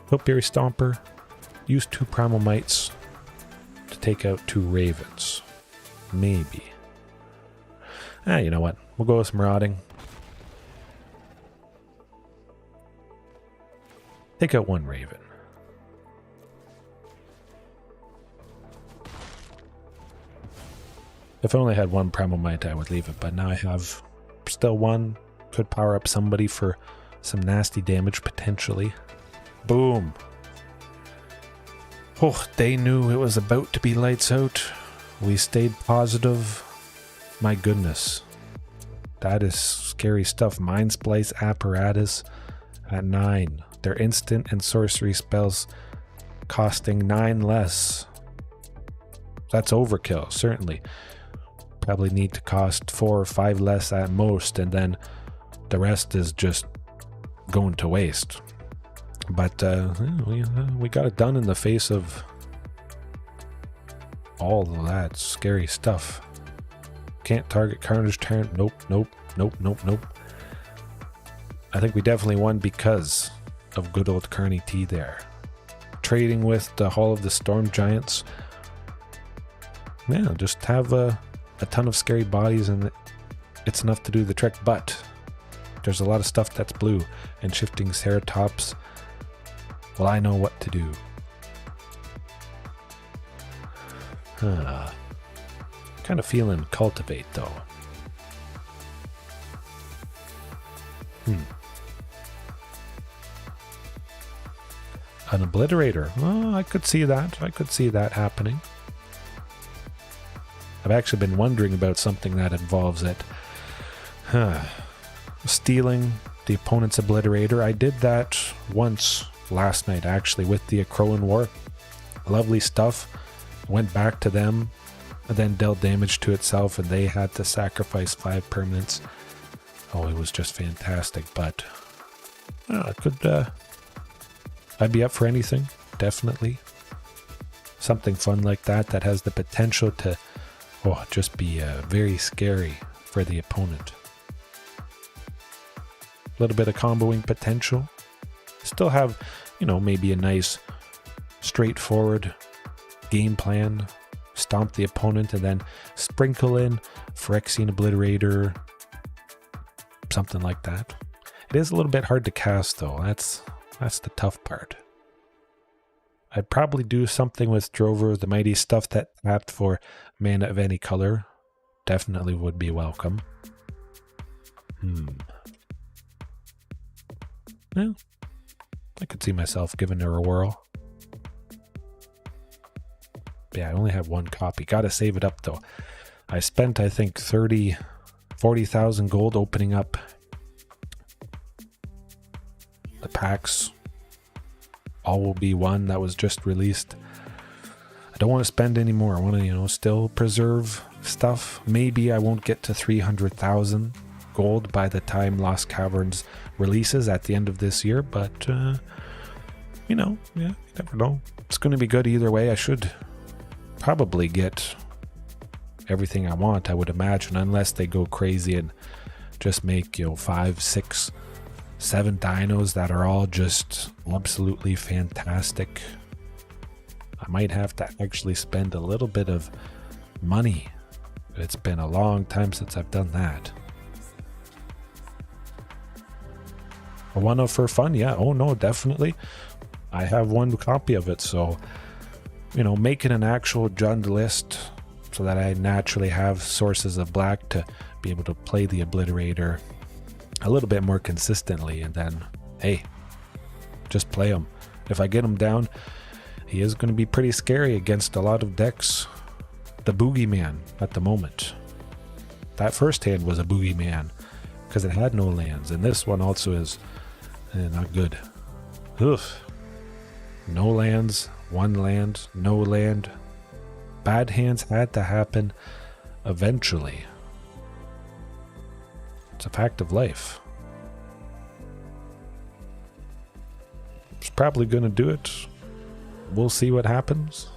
Topiary Stomper. Use 2 Primal Mites to take out 2 Ravens. Maybe. You know what? We'll go with Marauding. Take out 1 Raven. If I only had 1 Primal Mite, I would leave it, but now I have still 1. Could power up somebody for some nasty damage, potentially. Boom. Oh, they knew it was about to be lights out. We stayed positive. My goodness. That is scary stuff. Mindsplice Apparatus at 9. Their instant and sorcery spells costing 9 less. That's overkill, certainly. Probably need to cost 4 or 5 less at most, and then the rest is just going to waste. But we got it done in the face of all of that scary stuff. Can't target Carnage Tyrant. Nope, nope, nope, nope, nope. I think we definitely won because of good old Carney T there. Trading with the Hall of the Storm Giants. Yeah, just have a ton of scary bodies and it's enough to do the trick, but there's a lot of stuff that's blue and shifting Ceratops. Well, I know what to do. Kind of feeling Cultivate though. An Obliterator. Oh, I could see that. I could see that happening. I've actually been wondering about something that involves it. Stealing the opponent's Obliterator. I did that once last night, actually, with the Akroan War. Lovely stuff. Went back to them, and then dealt damage to itself, and they had to sacrifice 5 permanents. Oh, it was just fantastic, but I'd be up for anything, definitely. Something fun like that has the potential to just be very scary for the opponent. A little bit of comboing potential. Still have, maybe a nice straightforward game plan. Stomp the opponent and then sprinkle in Phyrexian Obliterator. Something like that. It is a little bit hard to cast though. That's the tough part. I'd probably do something with Drover the Mighty, stuff that tapped for mana of any color. Definitely would be welcome. Well, I could see myself giving her a whirl. Yeah, I only have 1 copy. Gotta save it up though. I spent, I think, 40,000 gold opening up the packs. All Will Be One that was just released. I don't want to spend any more. I want to, you know, still preserve stuff. Maybe I won't get to 300,000 gold by the time Lost Caverns releases at the end of this year, but you know, yeah, you never know. It's going to be good either way. I should probably get everything I want, I would imagine, unless they go crazy and just make, you know, 5, 6, 7 dinos that are all just absolutely fantastic. I might have to actually spend a little bit of money. It's been a long time since I've done that. A one for fun, yeah. Oh no, definitely. I have one copy of it, so, you know, making an actual Jund list so that I naturally have sources of black to be able to play the Obliterator a little bit more consistently, and then, hey, just play him. If I get him down, he is going to be pretty scary against a lot of decks. The Boogeyman at the moment. That first hand was a Boogeyman because it had no lands, and this one also is not good. Oof. No lands, 1 land, no land. Bad hands had to happen eventually. It's a fact of life. It's probably going to do it. We'll see what happens.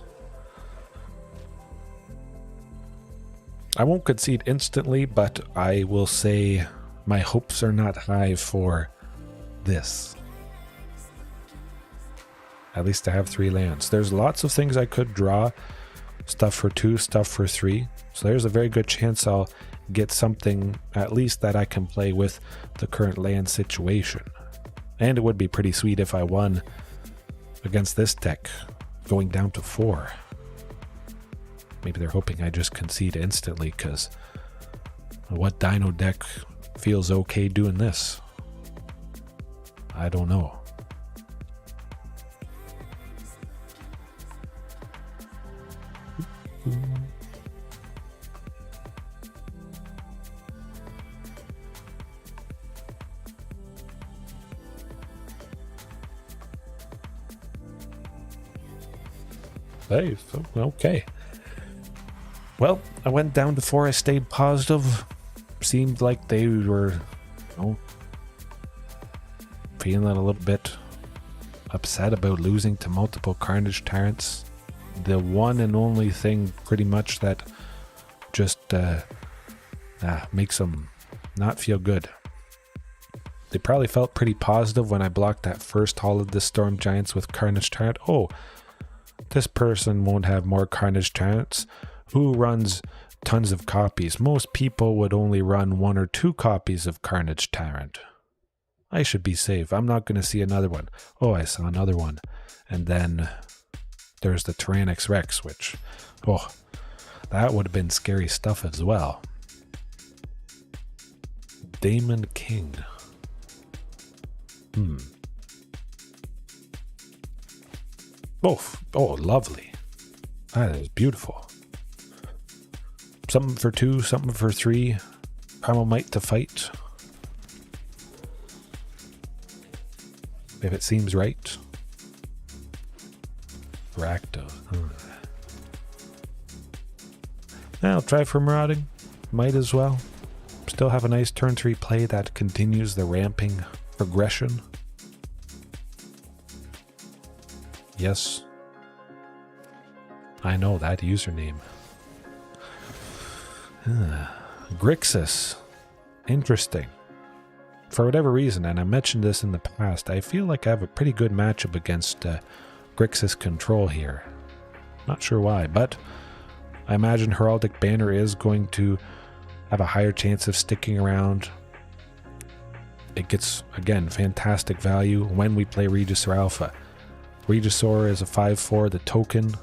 I won't concede instantly, but I will say my hopes are not high for this. At least to have 3 lands. There's lots of things I could draw. Stuff for 2, stuff for 3. So there's a very good chance I'll get something at least that I can play with the current land situation. And it would be pretty sweet if I won against this deck, going down to 4. Maybe they're hoping I just concede instantly, because what dino deck feels okay doing this? I don't know. Hey, okay. Well, I went down to 4. I stayed positive. Seemed like they were, you know, feeling a little bit upset about losing to multiple Carnage Tyrants. The one and only thing pretty much that just makes them not feel good. They probably felt pretty positive when I blocked that first Hall of the Storm Giants with Carnage Tyrant. Oh, this person won't have more Carnage Tyrants. Who runs tons of copies? Most people would only run 1 or 2 copies of Carnage Tyrant. I should be safe. I'm not going to see another one. Oh, I saw another one. And then there's the Tyrranax Rex, which, oh, that would have been scary stuff as well. Damon King. Oh, lovely. That is beautiful. Something for 2, something for 3. Primal Might to fight. If it seems right. Rakdos. I'll try for Marauding. Might as well. Still have a nice turn 3 play that continues the ramping progression. Yes. I know that username. Grixis. Interesting. For whatever reason, and I mentioned this in the past, I feel like I have a pretty good matchup against Grixis Control here. Not sure why, but I imagine Heraldic Banner is going to have a higher chance of sticking around. It gets, again, fantastic value when we play Regisaur Alpha. Regisaur is a 5/4, the token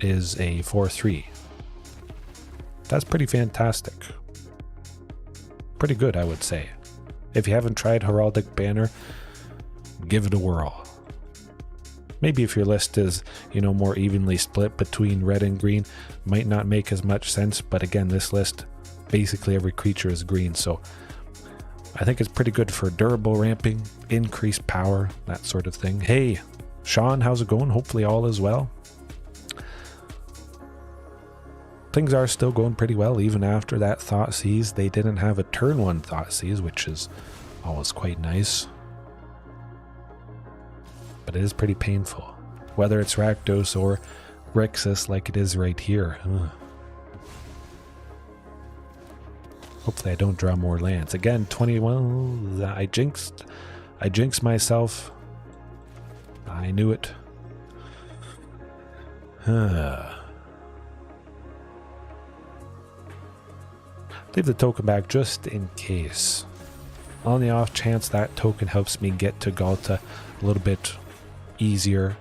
is a 4/3. That's pretty fantastic. Pretty good, I would say. If you haven't tried Heraldic Banner, give it a whirl. Maybe if your list is, you know, more evenly split between red and green, might not make as much sense, but again, this list, basically every creature is green, so I think it's pretty good for durable ramping, increased power, that sort of thing. Hey, Sean, how's it going? Hopefully all is well. things are still going pretty well even after that Thoughtseize. They didn't have a turn 1 Thoughtseize, which is always quite nice. But it is pretty painful. Whether it's Rakdos or Grixis like it is right here. Hopefully I don't draw more lands. Again, 21. I jinxed myself. I knew it. Leave the token back just in case. On the off chance that token helps me get to Ghalta a little bit easier.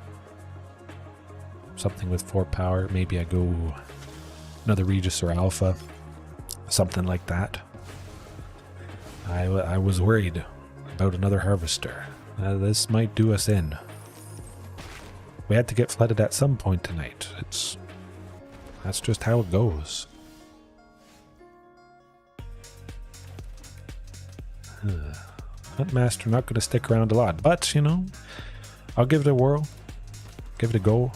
Something with 4 power. Maybe I go another Regis or Alpha. Something like that. I was worried about another Harvester. This might do us in. We had to get flooded at some point tonight. That's just how it goes. Huntmaster not going to stick around a lot, but you know, I'll give it a whirl, give it a go.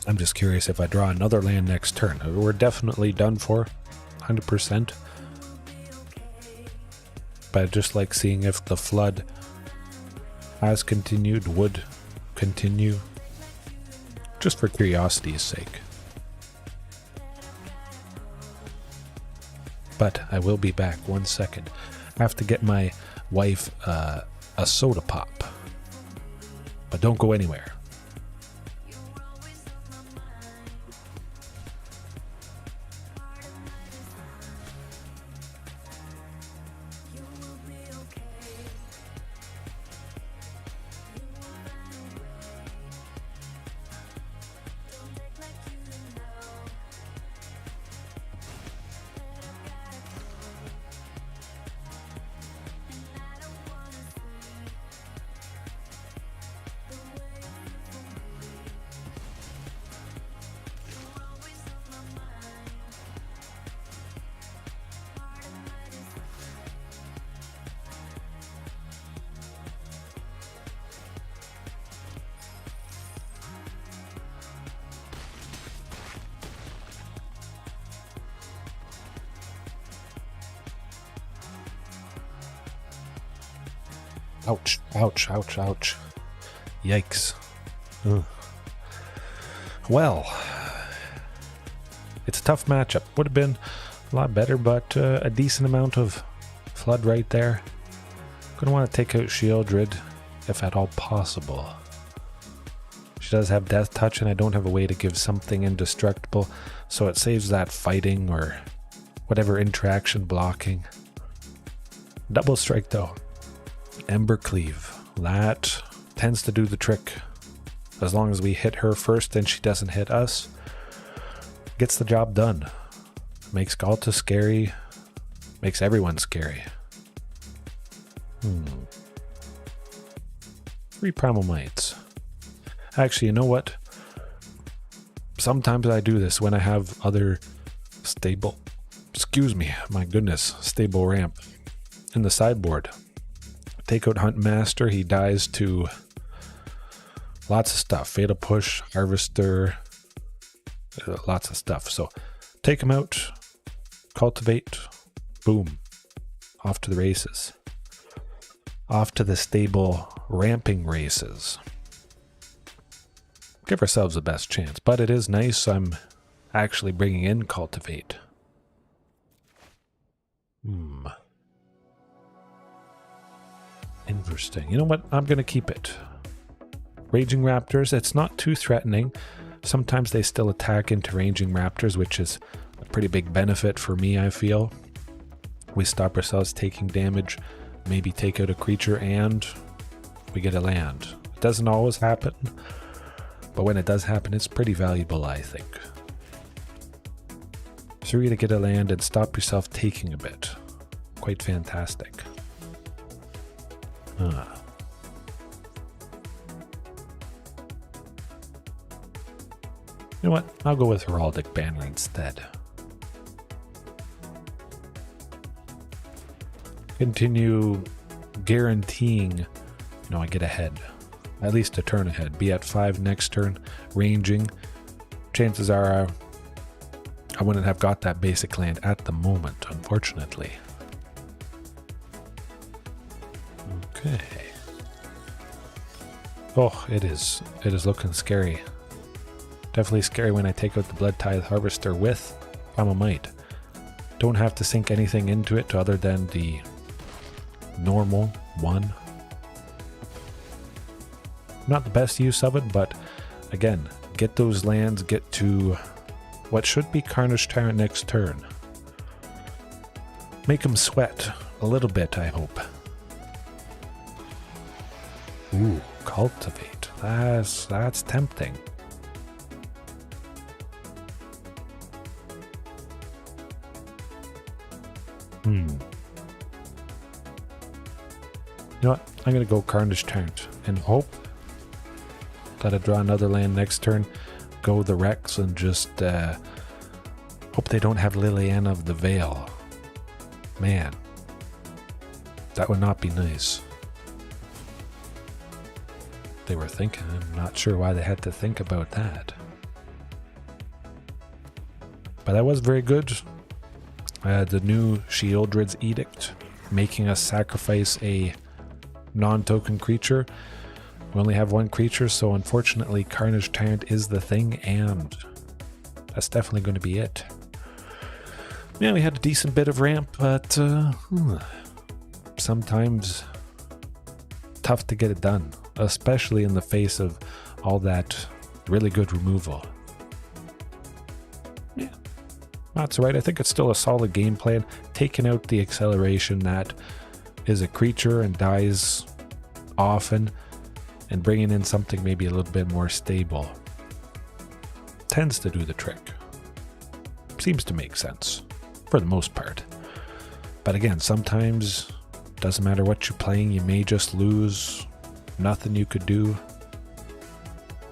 I'm just curious if I draw another land next turn. We're definitely done for, 100%. But I'd just like seeing if the flood has continued, would continue, just for curiosity's sake. But I will be back 1 second. I have to get my wife a soda pop. But don't go anywhere. Ouch, ouch, ouch, ouch. Yikes. Ugh. Well, it's a tough matchup. Would have been a lot better, but a decent amount of flood right there. Gonna want to take out Shieldred, if at all possible. She does have Death Touch, and I don't have a way to give something indestructible, so it saves that fighting or whatever interaction blocking. Double Strike though. Ember Cleave. That tends to do the trick. As long as we hit her first and she doesn't hit us, gets the job done. Makes Ghalta scary. Makes everyone scary. 3 Primal Mites. Actually, you know what? Sometimes I do this when I have other stable... Excuse me, my goodness. Stable ramp in the sideboard. Take out Huntmaster, he dies to lots of stuff. Fatal Push, Harvester, lots of stuff. So take him out, cultivate, boom, off to the races. Off to the stable ramping races. Give ourselves the best chance, but it is nice I'm actually bringing in cultivate. Interesting. You know what? I'm going to keep it. Raging Raptors, it's not too threatening. Sometimes they still attack into Raging Raptors, which is a pretty big benefit for me, I feel. We stop ourselves taking damage, maybe take out a creature, and we get a land. It doesn't always happen, but when it does happen, it's pretty valuable, I think. 3 to get a land and stop yourself taking a bit. Quite fantastic. You know what? I'll go with Heraldic Banner instead. Continue guaranteeing, I get ahead. At least a turn ahead. Be at 5 next turn, ranging. Chances are I wouldn't have got that basic land at the moment, unfortunately. Okay. Oh, it is looking scary. Definitely scary when I take out the Blood Tithe Harvester with Primal Might. Don't have to sink anything into it other than the normal one. Not the best use of it, but again, get those lands, get to what should be Carnage Tyrant next turn. Make them sweat a little bit, I hope. Ooh, Cultivate. That's tempting. You know what? I'm going to go Carnage Tyrant and hope that I draw another land next turn. Go the Rex and just hope they don't have Liliana of the Vale. Man, that would not be nice. They were thinking. I'm not sure why they had to think about that. But that was very good. The new Sheoldred's Edict, making us sacrifice a non-token creature. We only have one creature, so unfortunately Carnage Tyrant is the thing, and that's definitely going to be it. Yeah, we had a decent bit of ramp, but sometimes tough to get it done, especially in the face of all that really good removal. Yeah, that's right. I think it's still a solid game plan. Taking out the acceleration that is a creature and dies often, and bringing in something maybe a little bit more stable tends to do the trick. Seems to make sense for the most part. But again, sometimes doesn't matter what you're playing, you may just lose. Nothing you could do.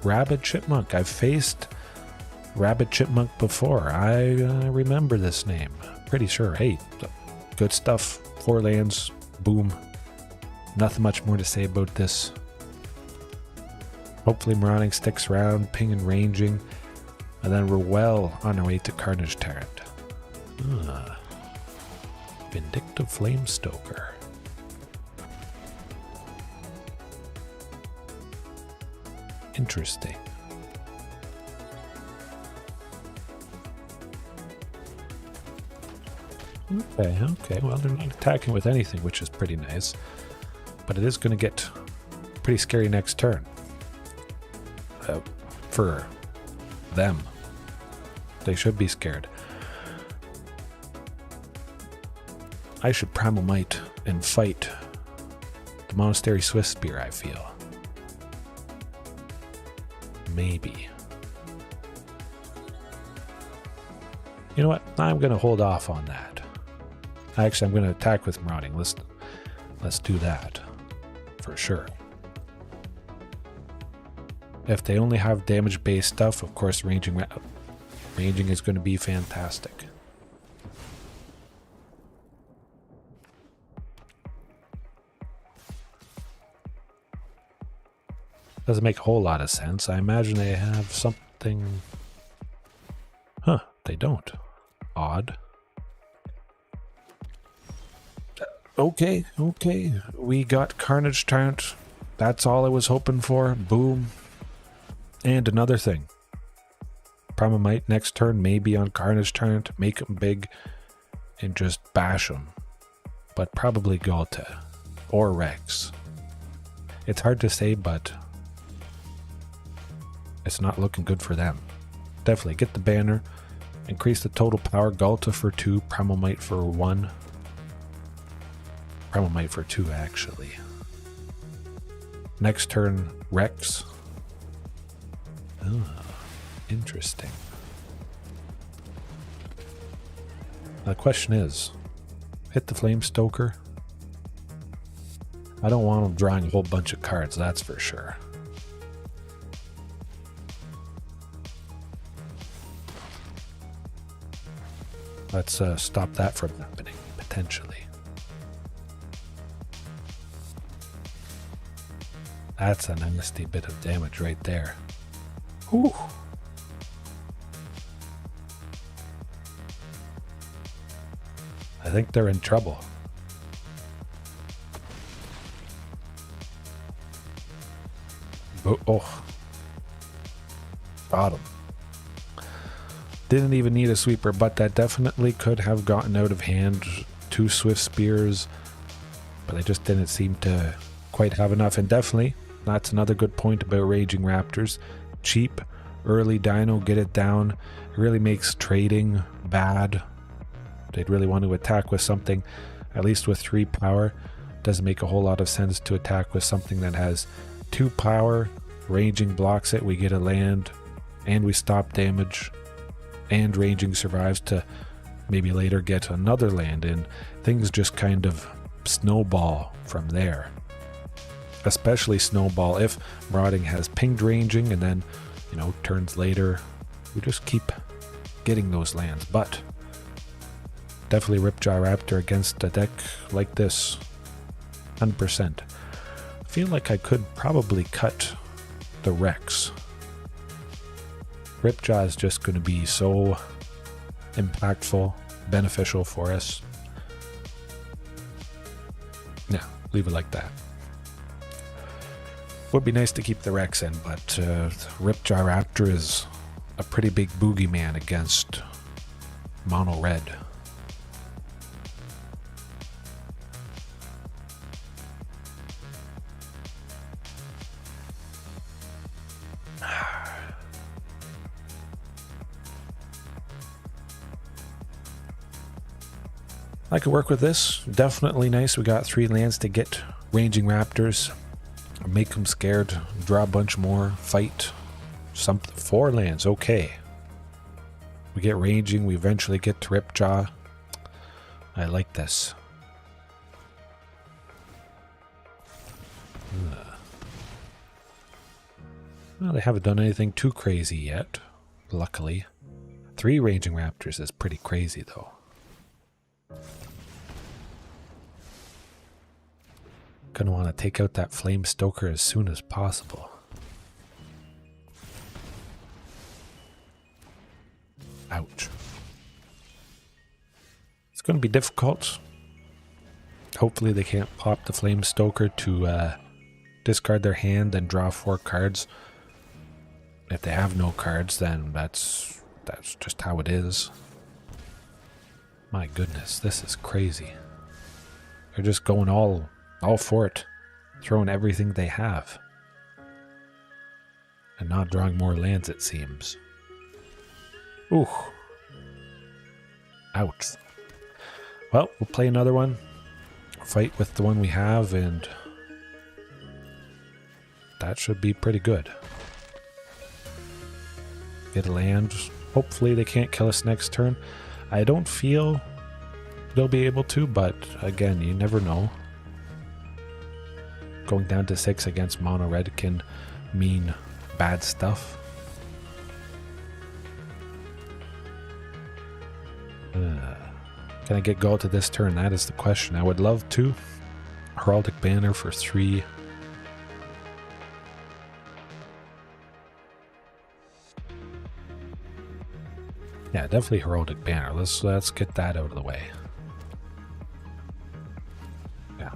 Rabid Chipmunk. I've faced Rabid Chipmunk before. I remember this name. Pretty sure. Hey, good stuff. 4 lands. Boom. Nothing much more to say about this. Hopefully Marauding sticks around, ping and ranging, and then we're well on our way to Carnage Tyrant. Vindictive Flamestoker. Interesting. Okay. Well, they're not attacking with anything, which is pretty nice. But it is going to get pretty scary next turn. For them. They should be scared. I should Primal Might and fight the Monastery Swift Spear, I feel. Maybe. You know what? I'm going to hold off on that. Actually, I'm going to attack with Marauding. Let's do that. For sure. If they only have damage-based stuff, of course, ranging is going to be fantastic. Doesn't make a whole lot of sense. I imagine they have something... Huh, they don't. Odd. Okay. We got Carnage Tyrant. That's all I was hoping for. Boom. And another thing. Primal Might next turn, maybe on Carnage Tyrant. Make him big and just bash him. But probably Galta. Or Rex. It's hard to say, but... it's not looking good for them. Definitely get the banner. Increase the total power. Galta for 2. Primal Might for 1. Primal Might for 2, actually. Next turn, Rex. Oh, interesting. The question is, hit the Flamestoker. I don't want him drawing a whole bunch of cards, that's for sure. Let's stop that from happening, potentially. That's a nasty bit of damage right there. Whew. I think they're in trouble. Oh. Got him. Didn't even need a sweeper, but that definitely could have gotten out of hand. 2 swift spears, but I just didn't seem to quite have enough. And definitely, that's another good point about Raging Raptors. Cheap, early dino, get it down. It really makes trading bad. They'd really want to attack with something, at least with 3 power. Doesn't make a whole lot of sense to attack with something that has 2 power. Raging blocks it, we get a land, and we stop damage. And Raging survives to maybe later get another land in. Things just kind of snowball from there. Especially snowball if Marauding has pinged Raging and then, you know, turns later. We just keep getting those lands. But definitely Ripjaw Raptor against a deck like this. 100%. I feel like I could probably cut the Rex. Ripjaw is just going to be so impactful, beneficial for us. Yeah, leave it like that. Would be nice to keep the Rex in, but Ripjaw Raptor is a pretty big boogeyman against Mono Red. I could work with this. Definitely nice. We got 3 lands to get Raging Raptors. Make them scared. Draw a bunch more. Fight. 4 lands. Okay. We get Raging. We eventually get to Ripjaw. I like this. Well, they haven't done anything too crazy yet. Luckily. 3 Raging Raptors is pretty crazy though. Gonna want to take out that Flame Stoker as soon as possible. Ouch. It's gonna be difficult. Hopefully they can't pop the Flame Stoker to discard their hand and draw 4 cards. If they have no cards, then that's just how it is. My goodness, this is crazy. They're just going all for it, throwing everything they have, and not drawing more lands, it seems. Ooh. Ouch. Well, we'll play another one, fight with the one we have, and that should be pretty good. Get a land. Hopefully they can't kill us next turn. I don't feel they'll be able to, but again, you never know. Going down to 6 against Mono Red can mean bad stuff. Can I get gold to this turn? That is the question. I would love to. Heraldic Banner for 3. Yeah, definitely Heraldic Banner. Let's get that out of the way. Yeah.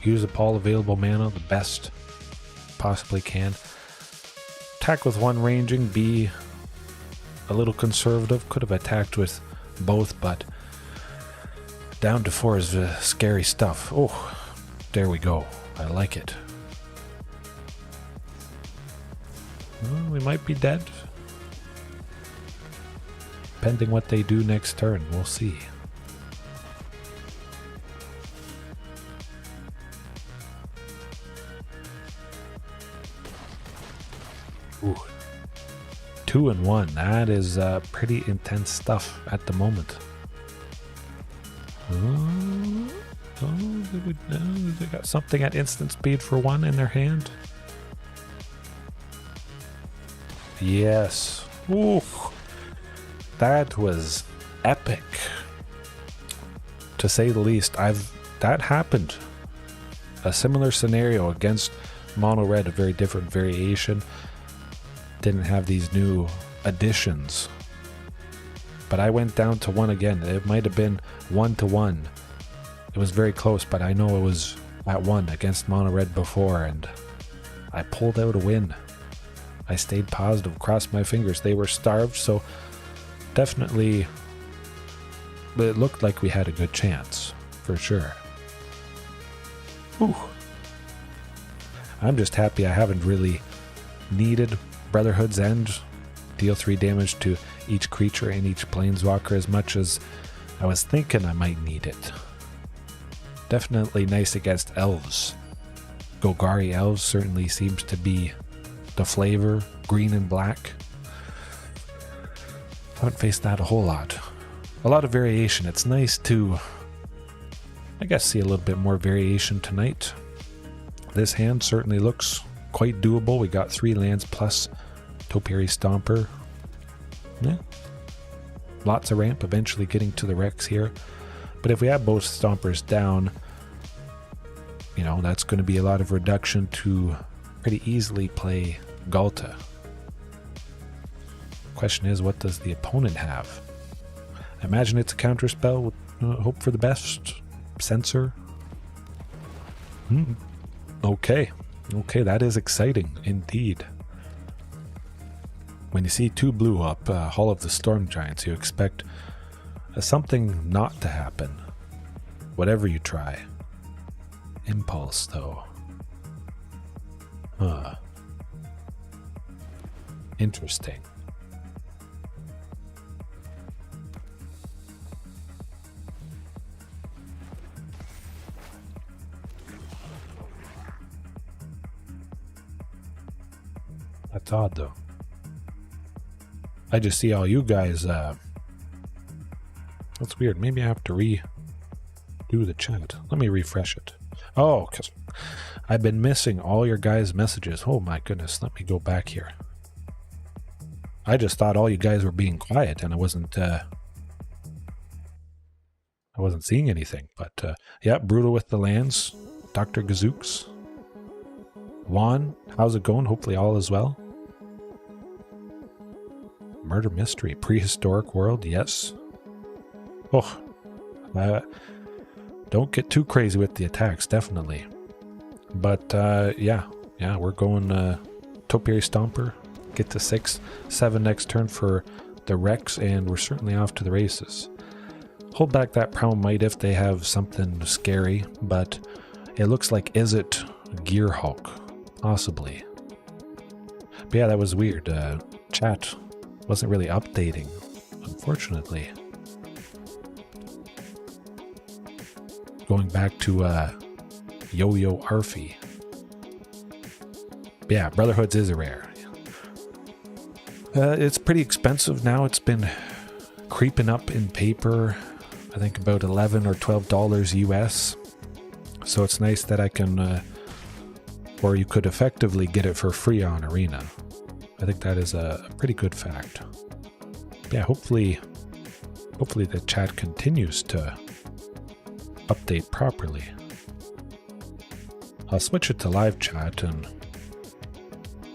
Use up all available mana the best possibly can. Attack with 1 ranging, be a little conservative. Could have attacked with both, but down to 4 is scary stuff. Oh, there we go. I like it. Well, we might be dead. Depending what they do next turn, we'll see. Ooh. 2 and 1. That is pretty intense stuff at the moment. They got something at instant speed for 1 in their hand. Yes. Ooh. That was epic, to say the least. That happened. A similar scenario against mono red, a very different variation. Didn't have these new additions. But I went down to 1 again. It might have been 1-1. It was very close, but I know it was at 1 against mono red before, and I pulled out a win. I stayed positive, crossed my fingers. They were starved, so definitely it looked like we had a good chance, for sure. Whew. I'm just happy I haven't really needed Brotherhood's End. Deal 3 damage to each creature and each planeswalker as much as I was thinking I might need it. Definitely nice against elves. Golgari elves certainly seems to be the flavor, green and black. Haven't faced that a whole lot. A lot of variation. It's nice to, I guess, see a little bit more variation tonight. This hand certainly looks quite doable. We got 3 lands plus Topiary Stomper. Yeah. Lots of ramp, eventually getting to the Rex here. But if we have both Stompers down, you know, that's going to be a lot of reduction to pretty easily play Ghalta. Question is, what does the opponent have? I imagine it's a counter spell with hope for the best. Censor. Okay, that is exciting indeed. When you see 2 blue up, Hall of the Storm Giants, you expect something not to happen. Whatever you try. Impulse, though. Interesting. That's odd, though. I just see all you guys. That's weird. Maybe I have to redo the chat. Let me refresh it. Oh, because I've been missing all your guys' messages. Oh my goodness. Let me go back here. I just thought all you guys were being quiet, and I wasn't seeing anything. But yeah, brutal with the lands. Dr. Gazooks. Juan, how's it going? Hopefully all is well. Murder mystery, prehistoric world, yes. Oh, don't get too crazy with the attacks, definitely. But yeah, we're going Topiary Stomper, get to 6-7 next turn for the Rex, and we're certainly off to the races. Hold back that Might if they have something scary, but it looks like Izzet Gearhulk, possibly. But yeah, that was weird. Chat wasn't really updating, unfortunately. Going back to Yo-Yo Arfy. But yeah, Brotherhoods is a rare. It's pretty expensive now. It's been creeping up in paper. I think about $11 or $12 US. So it's nice that I can, or you could effectively get it for free on Arena. I think that is a pretty good fact. Yeah, hopefully the chat continues to update properly. I'll switch it to live chat and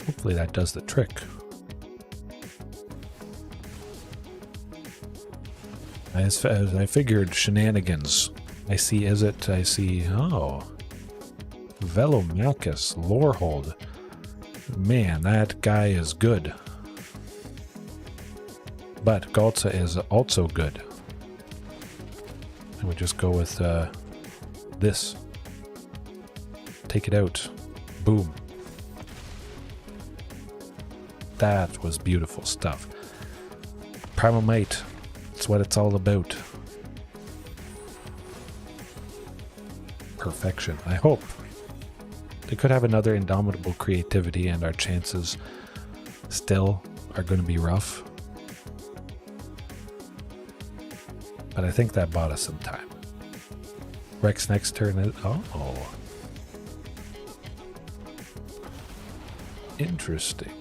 hopefully that does the trick. As I figured, shenanigans. I see Izzet, I see, Velomachus, Lorehold. Man, that guy is good. But Ghalta is also good. And we just go with this. Take it out. Boom. That was beautiful stuff. Primal Might. That's what it's all about. Perfection. I hope. They could have another Indomitable creativity and our chances still are going to be rough. But I think that bought us some time. Rex next turn is... Oh. Interesting.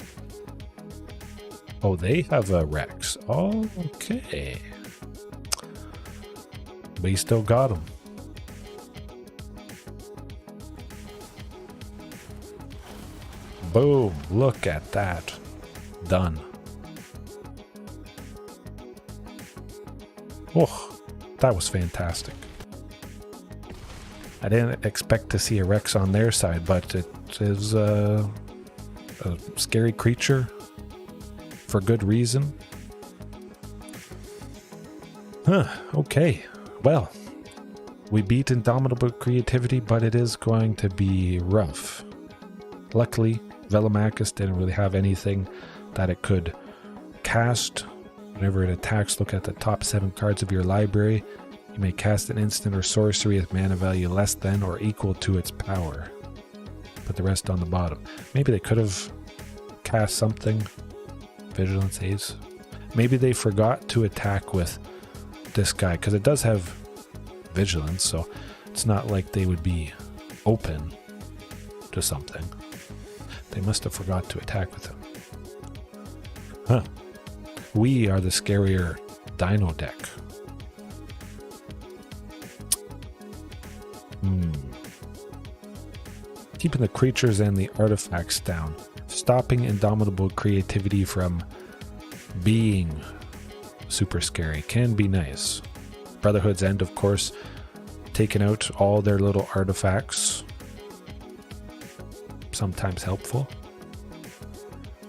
Oh, they have a Rex. Oh, okay. but he still got him. Boom, look at that. Done. Oh, that was fantastic. I didn't expect to see a Rex on their side, but it is a scary creature for good reason. Huh, okay. Well, we beat Indomitable creativity, but it is going to be rough. Luckily, Velomachus didn't really have anything that it could cast. Whenever it attacks, look at the top 7 cards of your library. You may cast an instant or sorcery with mana value less than or equal to its power. Put the rest on the bottom. Maybe they could have cast something. Vigilance Ace. Maybe they forgot to attack with this guy, because it does have vigilance, so it's not like they would be open to something. They must have forgot to attack with him. Huh. We are the scarier Dino deck. Keeping the creatures and the artifacts down. Stopping Indomitable creativity from being super scary can be nice. Brotherhood's End, of course, taking out all their little artifacts. Sometimes helpful.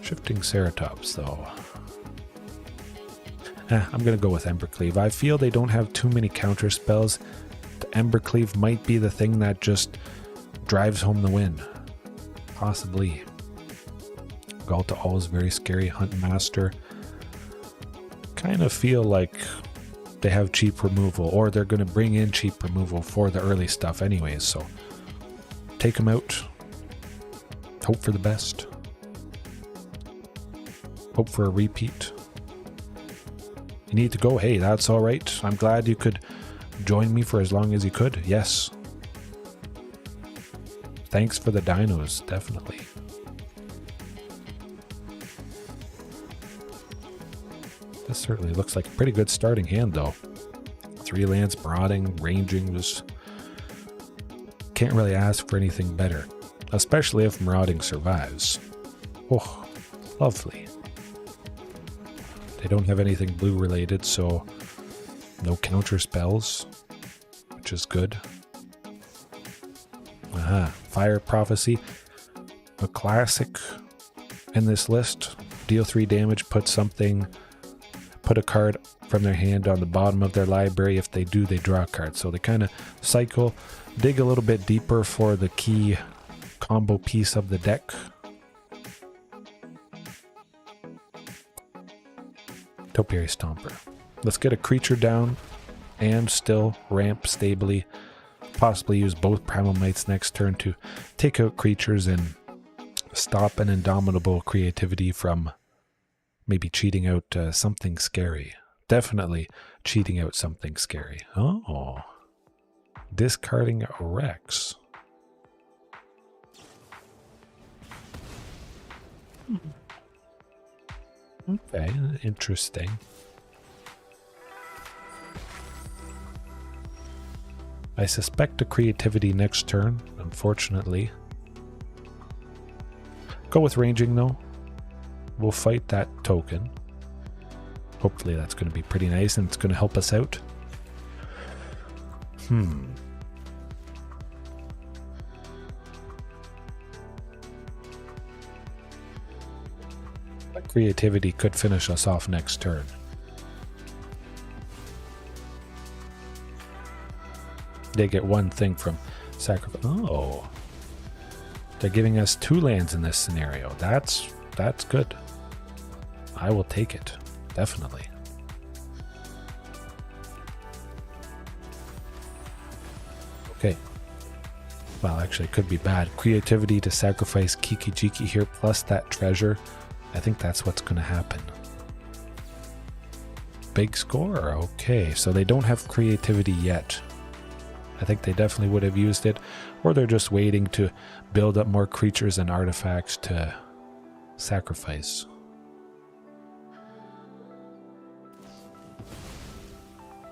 Shifting Ceratops, though. I'm going to go with Embercleave. I feel they don't have too many counter spells. The Embercleave might be the thing that just drives home the win. Possibly. Galta All is very scary. Hunt Master. Kind of feel like they have cheap removal, or they're going to bring in cheap removal for the early stuff anyways, so take them out. Hope for the best. Hope for a repeat. You need to go. Hey, that's all right. I'm glad you could join me for as long as you could. Yes. Thanks for the dinos, definitely. This certainly looks like a pretty good starting hand, though. 3 lands, marauding, ranging, just can't really ask for anything better. Especially if marauding survives. Oh, lovely. They don't have anything blue related, so no counter spells, which is good. Fire Prophecy, a classic in this list. Deal 3 damage, put a card from their hand on the bottom of their library. If they do, they draw a card. So they kind of cycle, dig a little bit deeper for the key combo piece of the deck. Topiary Stomper. Let's get a creature down and still ramp stably. Possibly use both Primal Mites next turn to take out creatures and stop an Indomitable creativity from maybe cheating out something scary. Definitely cheating out something scary. Oh. Discarding a Rex. Okay, interesting. I suspect a creativity next turn, unfortunately. Go with ranging, though. We'll fight that token. Hopefully that's going to be pretty nice and it's going to help us out. That creativity could finish us off next turn. They get one thing from sacrifice. Oh. They're giving us 2 lands in this scenario. That's good. I will take it. Definitely. Okay. Well, actually, it could be bad. Creativity to sacrifice Kiki Jiki here, plus that treasure. I think that's what's going to happen. Big score. Okay, so they don't have creativity yet. I think they definitely would have used it, or they're just waiting to build up more creatures and artifacts to sacrifice.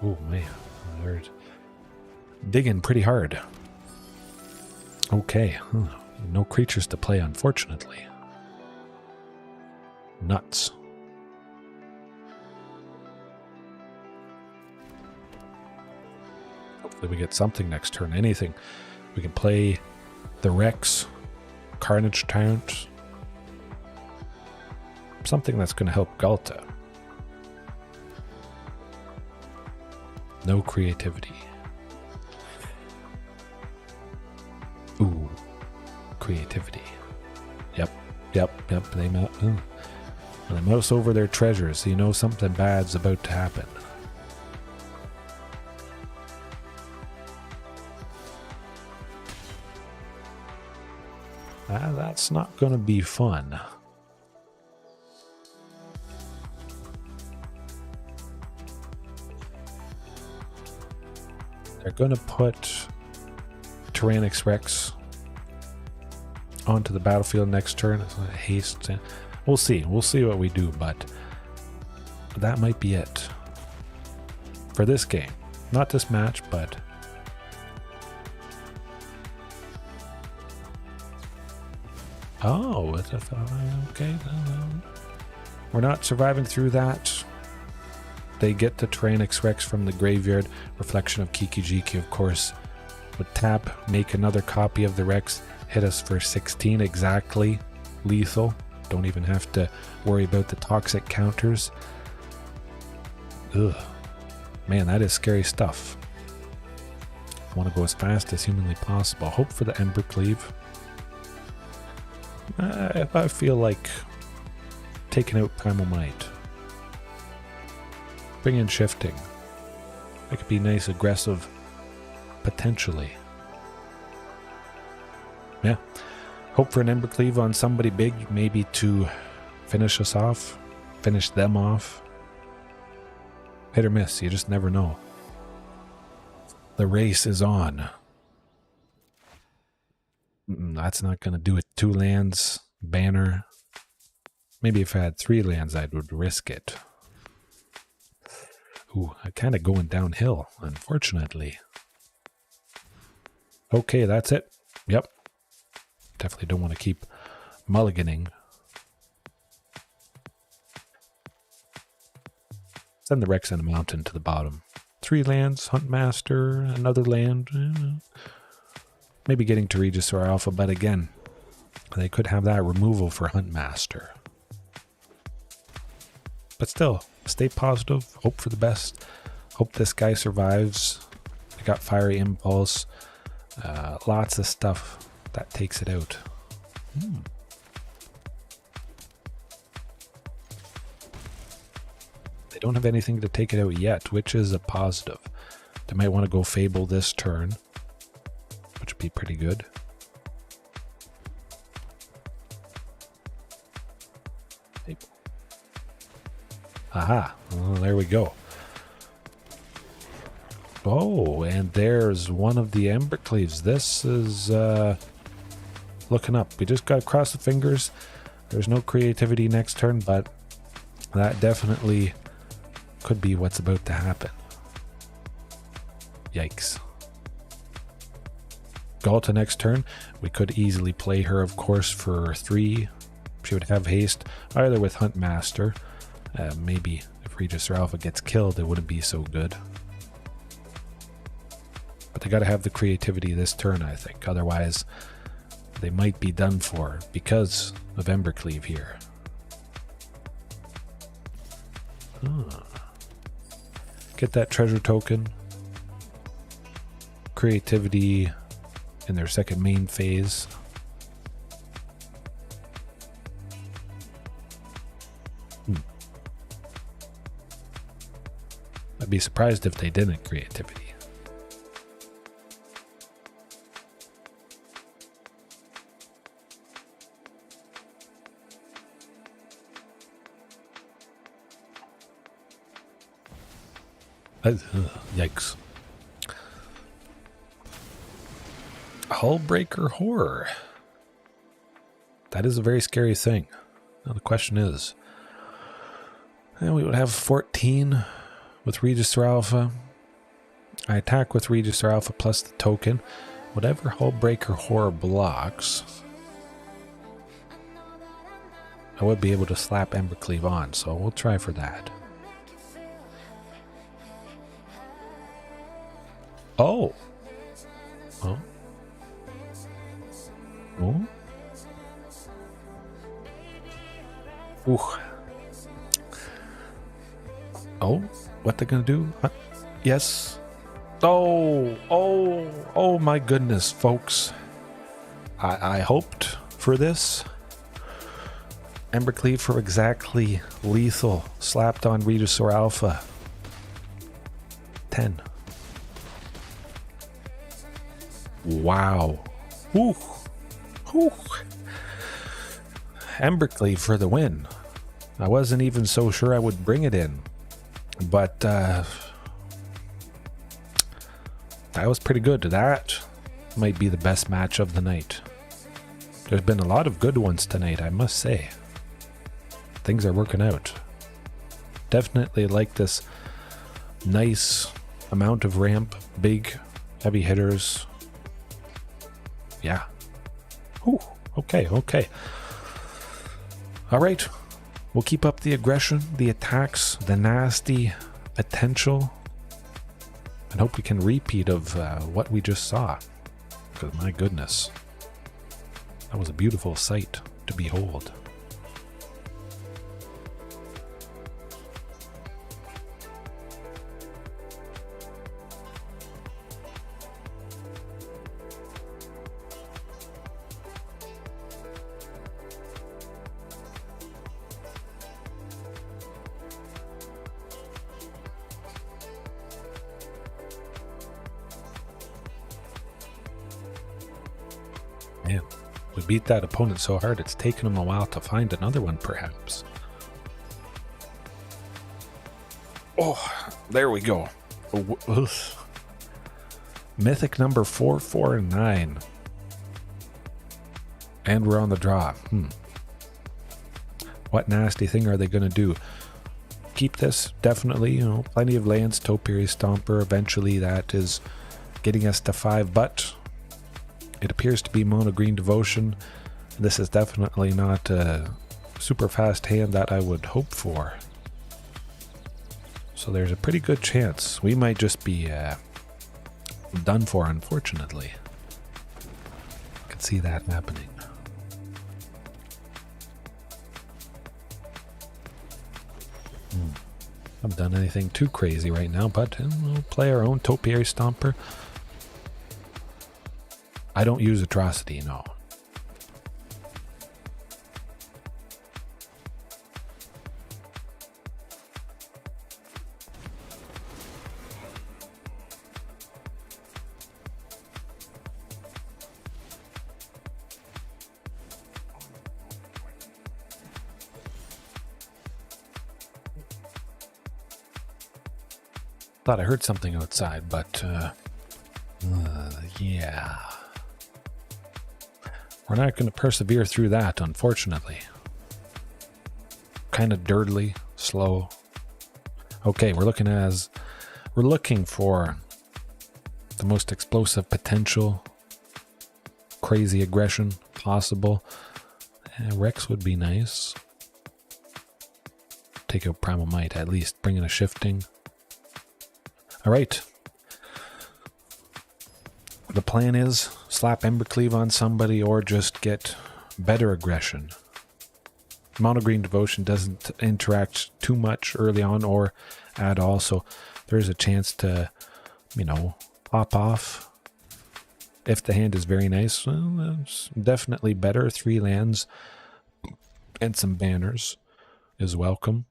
Oh man, digging pretty hard. Okay, no creatures to play, unfortunately. Nuts. Hopefully we get something next turn. Anything. We can play the Rex, Carnage Tyrant. Something that's going to help Galta. No creativity. Ooh, creativity. Yep. They mouse over their treasures, so you know something bad's about to happen. That's not going to be fun. They're going to put Tyrranax Rex onto the battlefield next turn. Haste. We'll see. We'll see what we do, but that might be it for this game. Not this match, but oh, okay. We're not surviving through that. They get the Tyrranax Rex from the graveyard. Reflection of Kiki-Jiki, of course. Would tap, make another copy of the Rex, hit us for 16 exactly. Lethal. Don't even have to worry about the toxic counters. Ugh. Man, that is scary stuff. I want to go as fast as humanly possible. Hope for the Embercleave. If I feel like taking out Primal Might. Bring in Shifting. That could be nice, aggressive, potentially. Yeah. Hope for an Embercleave on somebody big, maybe to finish us off, finish them off. Hit or miss, you just never know. The race is on. That's not going to do it. 2 lands, banner. Maybe if I had 3 lands, I would risk it. Ooh, I'm kind of going downhill, unfortunately. Okay, that's it. Yep. Definitely don't want to keep mulliganing. Send the Rex and a Mountain to the bottom. 3 lands, Huntmaster, another land. Maybe getting to Regis or Alpha, but again, they could have that removal for Huntmaster. But still, stay positive, hope for the best. Hope this guy survives. I got Fiery Impulse. Lots of stuff that takes it out. They don't have anything to take it out yet, which is a positive. They might want to go Fable this turn, which would be pretty good. Fable. Aha, well, there we go. Oh, and there's one of the Embercleaves. This is looking up. We just got to cross the fingers. There's no creativity next turn, but that definitely could be what's about to happen. Yikes. Galta next turn. We could easily play her, of course, for 3. She would have haste, either with Huntmaster. Maybe if Regis or Alpha gets killed, it wouldn't be so good. But they got to have the creativity this turn, I think. Otherwise, they might be done for because of Embercleave here. Get that treasure token. Creativity in their second main phase. I'd be surprised if they didn't creativity. Yikes. Hullbreaker Horror. That is a very scary thing. Now the question is, we would have 14 with Regis or Alpha. I attack with Register Alpha plus the token. Whatever Hullbreaker Horror blocks, I would be able to slap Embercleave on, so we'll try for that. Oh! Oh. Oh. Ooh. Oh, what they're gonna do? What? Yes. Oh my goodness, folks. I hoped for this. Embercleave for exactly lethal. Slapped on Regisaur Alpha. 10. Wow. Whew. Whew. Embercleave for the win. I wasn't even so sure I would bring it in. But, that was pretty good. That might be the best match of the night. There's been a lot of good ones tonight, I must say. Things are working out. Definitely like this nice amount of ramp, big, heavy hitters. Yeah. Ooh, okay. All right. We'll keep up the aggression, the attacks, the nasty potential, and hope we can repeat of what we just saw. Because my goodness, that was a beautiful sight to behold. Man, we beat that opponent so hard it's taken him a while to find another one, perhaps. Oh, there we go. Mythic number 449. And we're on the draw. What nasty thing are they going to do? Keep this, definitely. Plenty of lands, Topiary Stomper. Eventually that is getting us to 5, but it appears to be Mono Green Devotion. This is definitely not a super fast hand that I would hope for. So there's a pretty good chance we might just be done for, unfortunately. I could see that happening. Haven't done anything too crazy right now, but we'll play our own Topiary Stomper. I don't use Atrocity, no. Thought I heard something outside, but yeah. We're not going to persevere through that, unfortunately. Kind of dirtily, slow. Okay, we're looking for the most explosive potential, crazy aggression possible. Rex would be nice. Take out Primal Might, at least bring in a shifting. All right. The plan is slap Embercleave on somebody or just get better aggression. Mono Green Devotion doesn't interact too much early on or at all, so there's a chance to, pop off. If the hand is very nice, well, it's definitely better. 3 lands and some banners is welcome.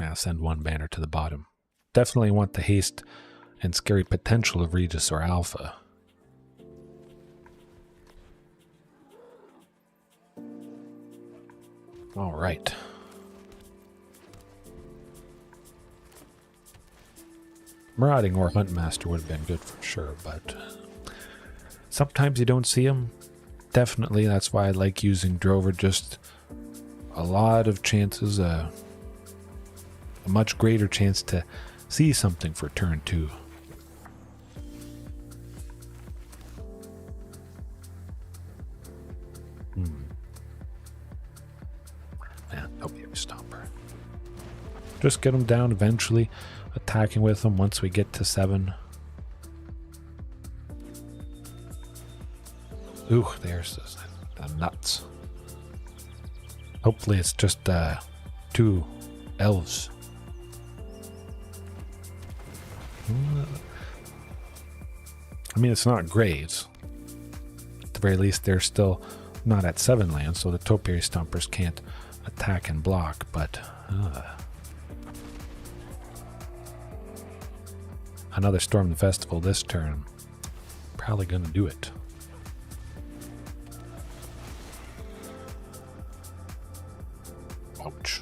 I'll send 1 banner to the bottom. Definitely want the haste and scary potential of Regisaur Alpha. All right. Marauding or Huntmaster would have been good for sure, but sometimes you don't see them. Definitely, that's why I like using Drover. Just a lot of chances, a much greater chance to see something for turn 2. Man, Topiary Stomper. Just get them down eventually, attacking with them once we get to 7. Ooh, there's the nuts. Hopefully it's just 2 elves. I mean, it's not great. At the very least, they're still not at 7 lands, so the Topiary Stompers can't attack and block, but another Storm the Festival this turn. Probably gonna do it. Ouch.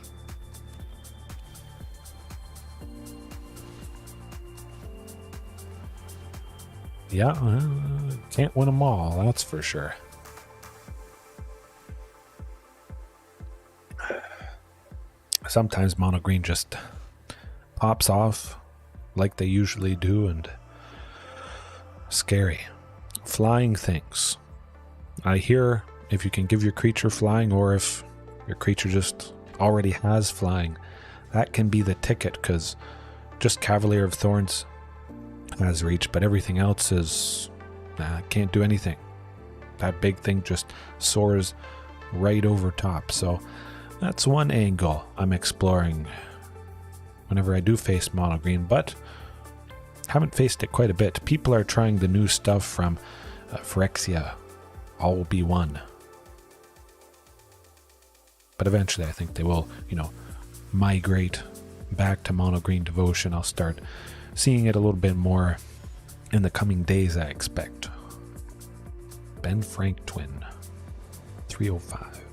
Yeah, can't win them all, that's for sure. Sometimes mono green just pops off like they usually do, and scary. Flying things. I hear if you can give your creature flying, or if your creature just already has flying, that can be the ticket, because just Cavalier of Thorns has reach, but everything else is can't do anything. That big thing just soars right over top. So that's one angle I'm exploring whenever I do face mono green, but haven't faced it quite a bit. People are trying the new stuff from Phyrexia, all will be one. But eventually I think they will, migrate back to mono green devotion. I'll start seeing it a little bit more in the coming days, I expect. Ben Frank Twin, 305.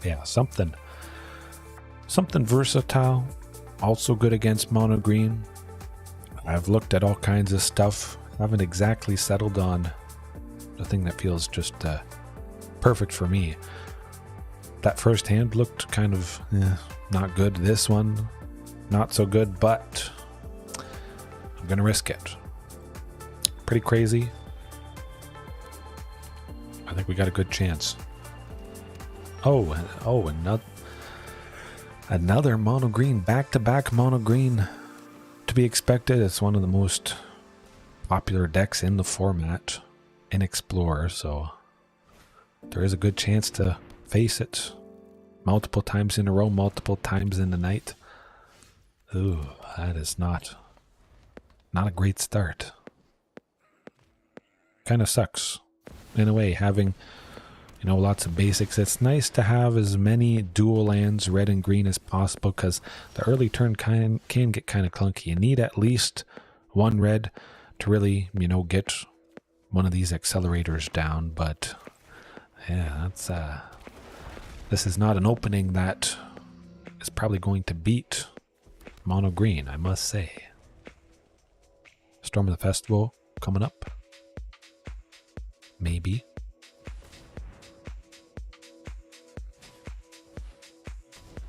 Yeah, something versatile, also good against mono green. I've looked at all kinds of stuff, haven't exactly settled on the thing that feels just perfect for me. That first hand looked kind of not good. This one, not so good, but I'm gonna risk it. Pretty crazy. I think we got a good chance. Oh, another mono green, back-to-back mono green to be expected. It's one of the most popular decks in the format in Explorer, so there is a good chance to face it multiple times in a row, multiple times in the night. Ooh, that is not a great start. Kind of sucks in a way, having lots of basics. It's nice to have as many dual lands, red and green, as possible, because the early turn can get kind of clunky. You need at least one red to really, get one of these accelerators down. But yeah, that's this is not an opening that is probably going to beat mono green, I must say. Storm of the Festival coming up. Maybe.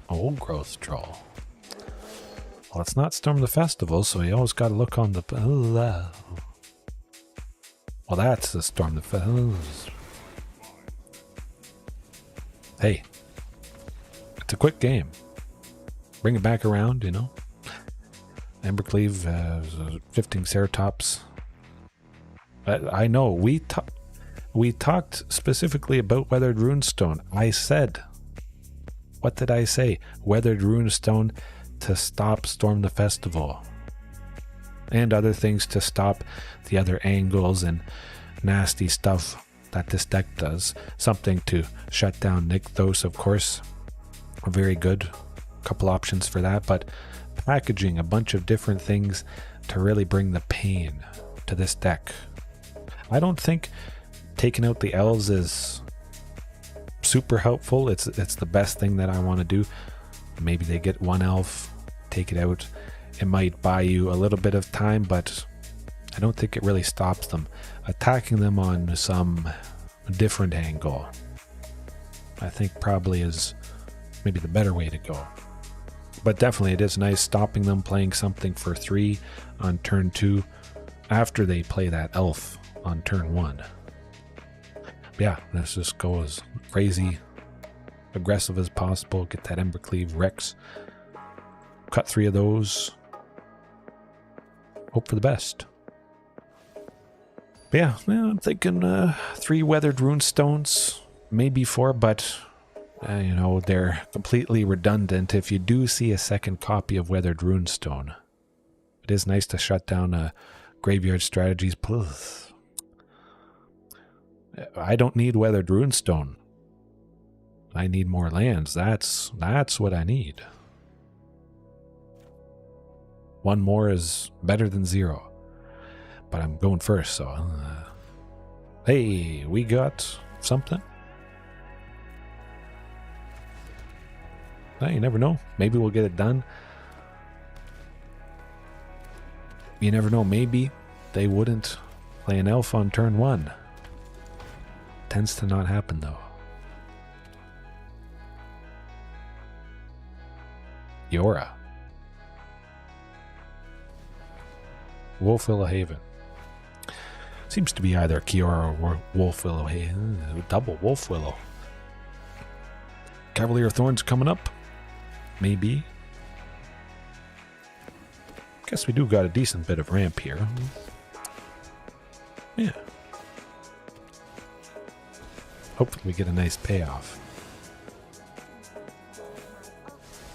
Old growth troll. Well, it's not Storm the Festival, so you always got to look on the. Well, that's the Storm the Festival. Hey, it's a quick game. Bring it back around, Embercleave, Shifting Ceratops. I know we talked specifically about Weathered Runestone. I said. What did I say? Weathered Runestone to stop Storm the Festival. And other things to stop the other angles and nasty stuff that this deck does. Something to shut down Nykthos, of course. Very good. Couple options for that, but packaging a bunch of different things to really bring the pain to this deck. I don't think taking out the elves is super helpful. It's the best thing that I want to do. Maybe they get one elf, take it out, it might buy you a little bit of time, but I don't think it really stops them. Attacking them on some different angle, I think probably is maybe the better way to go. But definitely it is nice stopping them playing something for 3 on turn 2 after they play that elf on turn 1. Yeah, let's just go as crazy, aggressive as possible. Get that Embercleave Rex. Cut 3 of those. Hope for the best. But yeah, I'm thinking 3 Weathered Runestones, maybe 4, but you know, they're completely redundant if you do see a second copy of Weathered Runestone. It is nice to shut down graveyard strategies. Plus, I don't need Weathered Runestone. I need more lands. That's what I need. 1 more is better than 0. But I'm going first, so... hey, we got something. You never know. Maybe we'll get it done. You never know. Maybe they wouldn't play an elf on turn 1. Tends to not happen, though. Yora. Wolfwillow Haven. Seems to be either Kiora or Wolfwillow Haven. Double Wolfwillow. Cavalier of Thorns coming up. Maybe. Guess we do got a decent bit of ramp here. Yeah. Hopefully we get a nice payoff.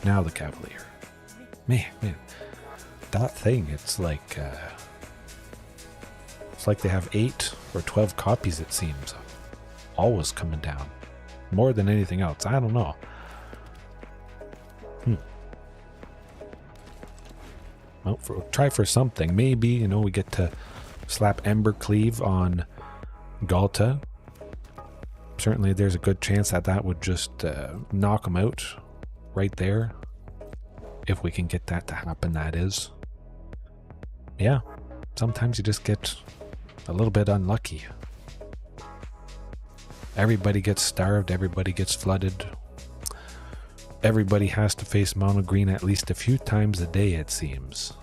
Now the Cavalier. Man. That thing, it's like they have 8 or 12 copies, it seems. Always coming down. More than anything else. I don't know. Well, try for something. Maybe, you know, we get to slap Embercleave on Galta. Certainly there's a good chance that would just knock him out right there. If we can get that to happen, that is. Yeah, sometimes you just get a little bit unlucky. Everybody gets starved, everybody gets flooded. Everybody has to face mono green at least a few times a day, it seems.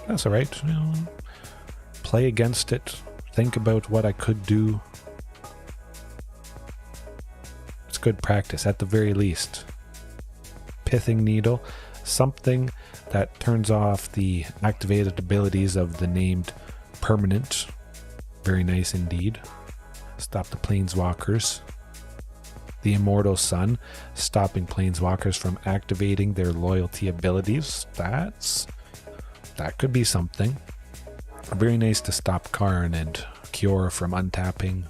That's alright, you know, play against it, think about what I could do. It's good practice, at the very least. Pithing Needle, something that turns off the activated abilities of the named permanent. Very nice indeed. Stop the Planeswalkers. The Immortal Sun, stopping Planeswalkers from activating their loyalty abilities. That could be something. Very nice to stop Karn and Kiora from untapping.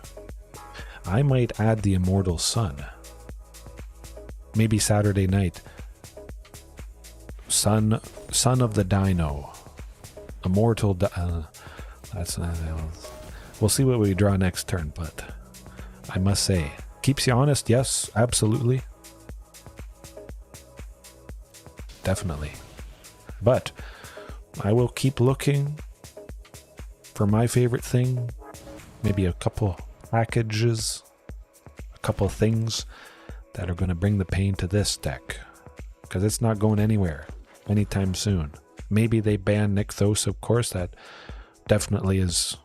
I might add the Immortal Sun. Maybe Saturday night. Son of the Dino. Immortal... we'll see what we draw next turn, but I must say, keeps you honest, yes, absolutely. Definitely. But I will keep looking for my favorite thing. Maybe a couple packages, a couple things that are going to bring the pain to this deck. Because it's not going anywhere anytime soon. Maybe they ban Nykthos, of course, that definitely is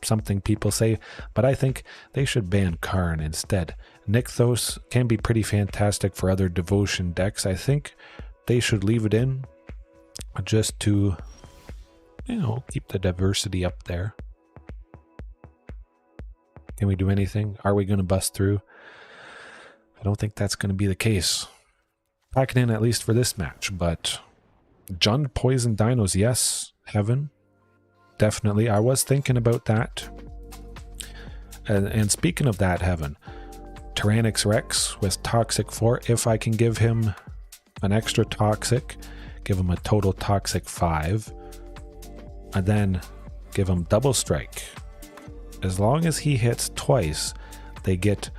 something people say, but I think they should ban Karn instead. Nykthos can be pretty fantastic for other devotion decks. I think they should leave it in just to, you know, keep the diversity up there. Can we do anything? Are we going to bust through? I don't think that's going to be the case. Packing in at least for this match, but Jund Poison Dinos, yes, Heaven. Definitely. I was thinking about that. And speaking of that, Heaven, Tyrranax Rex with Toxic 4, if I can give him an extra Toxic, give him a total Toxic 5, and then give him Double Strike. As long as he hits twice, they get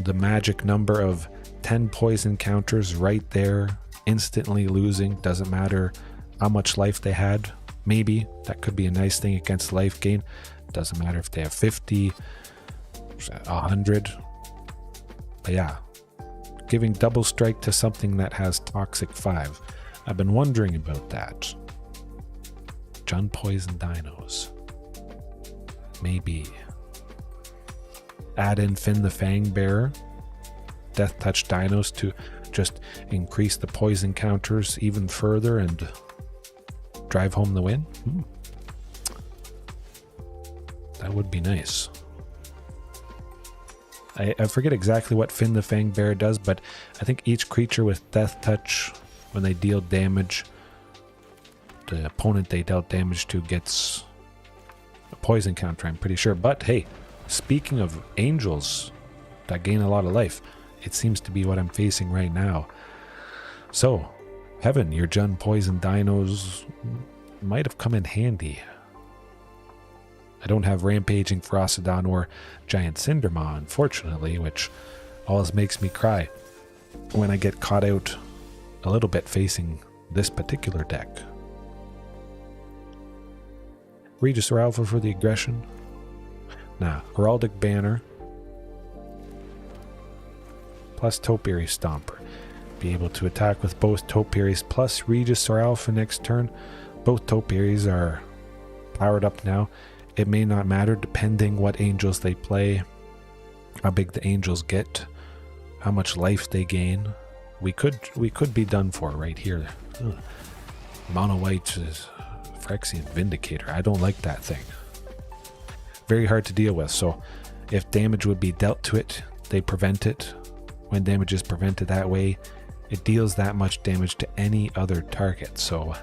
the magic number of 10 poison counters right there instantly losing. Doesn't matter how much life they had. Maybe that could be a nice thing against life gain. Doesn't matter if they have 50, 100. But yeah, giving double strike to something that has Toxic 5. I've been wondering about that. Jund Poison Dinos. Maybe. Add in Finn the Fangbearer. Death Touch Dinos to just increase the poison counters even further and drive home the win. That would be nice. I forget exactly what Finn the Fangbearer does, but I think each creature with Death Touch, when they deal damage, the opponent they dealt damage to gets a poison counter, I'm pretty sure. But hey, speaking of angels that gain a lot of life, it seems to be what I'm facing right now. So, Heaven, your Jund Poison Dinos might have come in handy. I don't have Rampaging Ferocidon or Giant Cindermaw, unfortunately, which always makes me cry when I get caught out a little bit facing this particular deck. Regis or Alpha for the aggression. Nah, Heraldic Banner. Plus Topiary Stomper. Be able to attack with both Topiaries plus Regis or Alpha next turn. Both Topiaries are powered up now. It may not matter depending what angels they play, how big the angels get, how much life they gain. We could be done for right here. Mono White is Phyrexian Vindicator. I don't like that thing. Very hard to deal with. So if damage would be dealt to it, they prevent it. When damage is prevented that way, it deals that much damage to any other target. So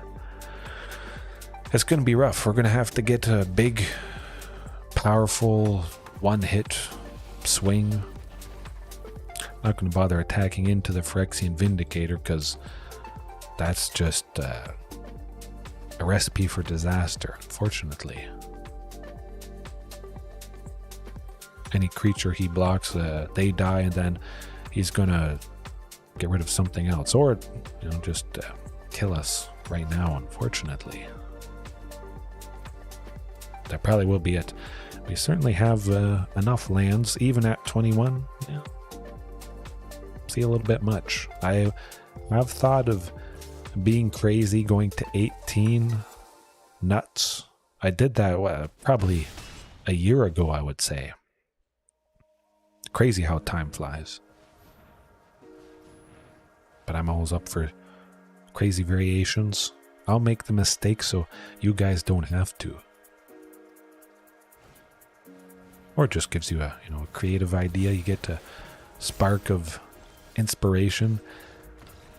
it's going to be rough. We're going to have to get a big, powerful one-hit swing. Not going to bother attacking into the Phyrexian Vindicator because that's just a recipe for disaster, unfortunately. Any creature he blocks, they die, and then he's going to get rid of something else. Or, just kill us right now, unfortunately. That probably will be it. We certainly have enough lands, even at 21. Yeah. See a little bit much. I've thought of being crazy, going to 18 nuts. I did that probably a year ago, I would say. Crazy how time flies. But I'm always up for crazy variations. I'll make the mistake so you guys don't have to. Or it just gives you a creative idea. You get a spark of inspiration.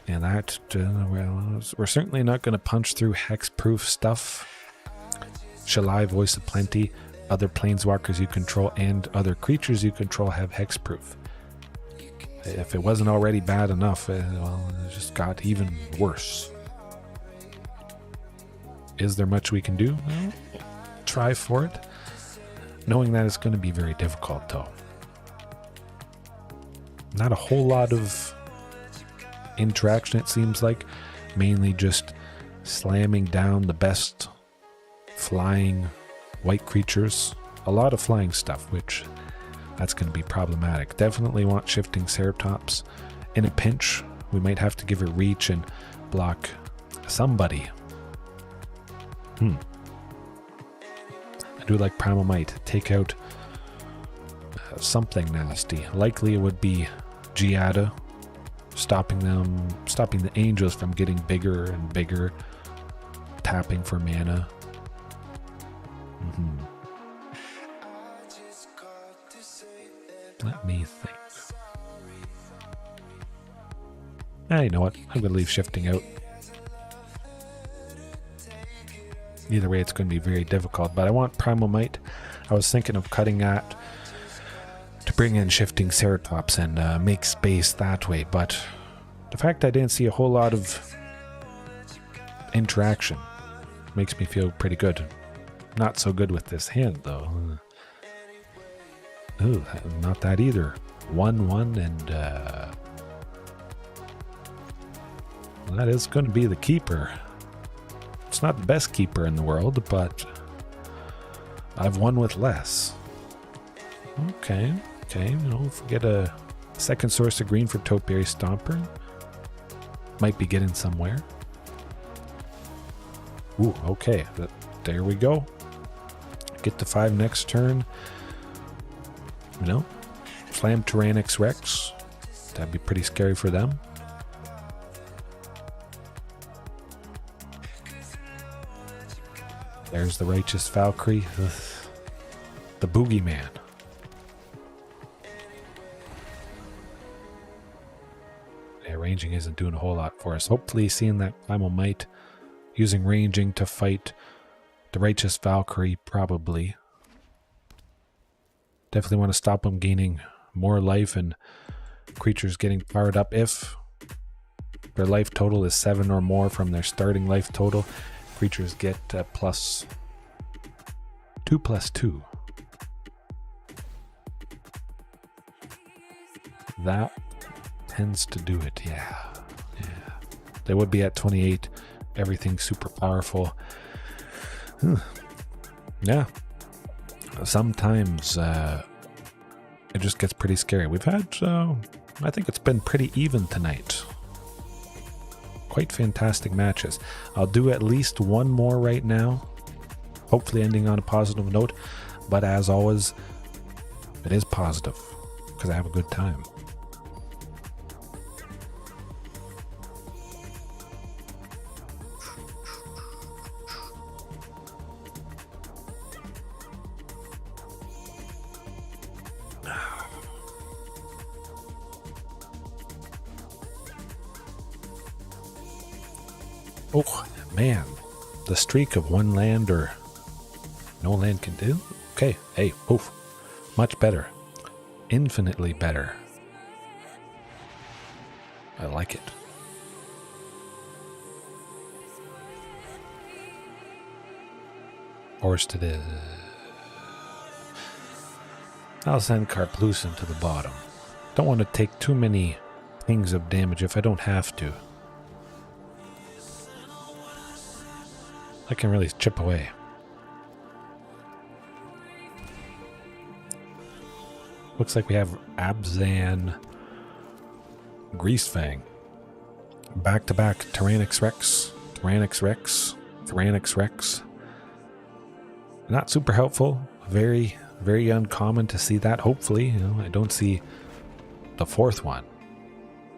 And that, we're certainly not going to punch through hexproof stuff. Shalai, Voice of Plenty, other planeswalkers you control and other creatures you control have hexproof. If it wasn't already bad enough, it just got even worse. Is there much we can do? Well, try for it. Knowing that it's going to be very difficult, though. Not a whole lot of interaction, it seems like. Mainly just slamming down the best flying white creatures. A lot of flying stuff, which that's going to be problematic. Definitely want Shifting Ceratops. In a pinch, we might have to give it reach and block somebody. I do like Primal Might. Take out something nasty. Likely it would be Giada, stopping the angels from getting bigger and bigger, tapping for mana. Let me think. You know what? I'm going to leave Shifting out. Either way, it's going to be very difficult, but I want Primal Might. I was thinking of cutting that to bring in Shifting Ceratops and make space that way, but the fact I didn't see a whole lot of interaction makes me feel pretty good. Not so good with this hand, though. Ooh, not that either. 1/1 and that is going to be the keeper. It's not the best keeper in the world, but I've won with less. Okay, you know, if we get a second source of green for Topiary Stomper, might be getting somewhere. Ooh, okay, there we go. Get to 5 next turn. You know, slam Tyrranax Rex. That'd be pretty scary for them. There's the Righteous Valkyrie, the boogeyman. Yeah, ranging isn't doing a whole lot for us. Hopefully seeing that Primal Might, using ranging to fight the Righteous Valkyrie, probably. Definitely want to stop them gaining more life and creatures getting powered up. If their life total is 7 or more from their starting life total, creatures get plus 2/2. That tends to do it, yeah. They would be at 28. Everything's super powerful. Yeah. Sometimes it just gets pretty scary. We've had, I think it's been pretty even tonight. Quite fantastic matches. I'll do at least one more right now, hopefully ending on a positive note, but as always, it is positive because I have a good time. Oh, man. The streak of one land or no land can do? Okay, hey, oof. Much better. Infinitely better. I like it. Forced it is. I'll send Karplusan to the bottom. Don't want to take too many things of damage if I don't have to. I can really chip away. Looks like we have Abzan Greasefang. Back-to-back Tyrranax Rex, Tyrranax Rex, Tyrranax Rex. Not super helpful. Very, very uncommon to see that. Hopefully, you know, I don't see the fourth one.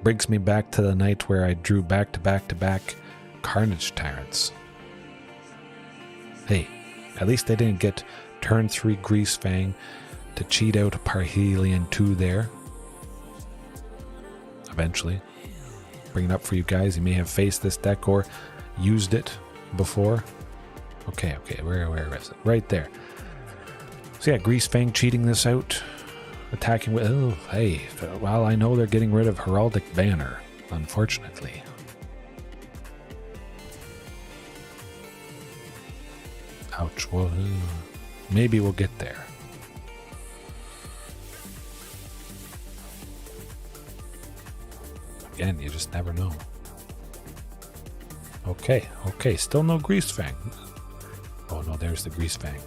Brings me back to the night where I drew back-to-back-to-back Carnage Tyrants. Hey, at least I didn't get turn 3 Greasefang to cheat out a Parhelion 2 there. Eventually. Bring it up for you guys. You may have faced this deck or used it before. Okay, where is it? Right there. So yeah, Greasefang cheating this out. Attacking with... Oh, hey. Well, I know they're getting rid of Heraldic Banner, unfortunately. Ouch. Well, maybe we'll get there. Again, you just never know. Okay, still no Greasefang. Oh no, there's the Greasefang.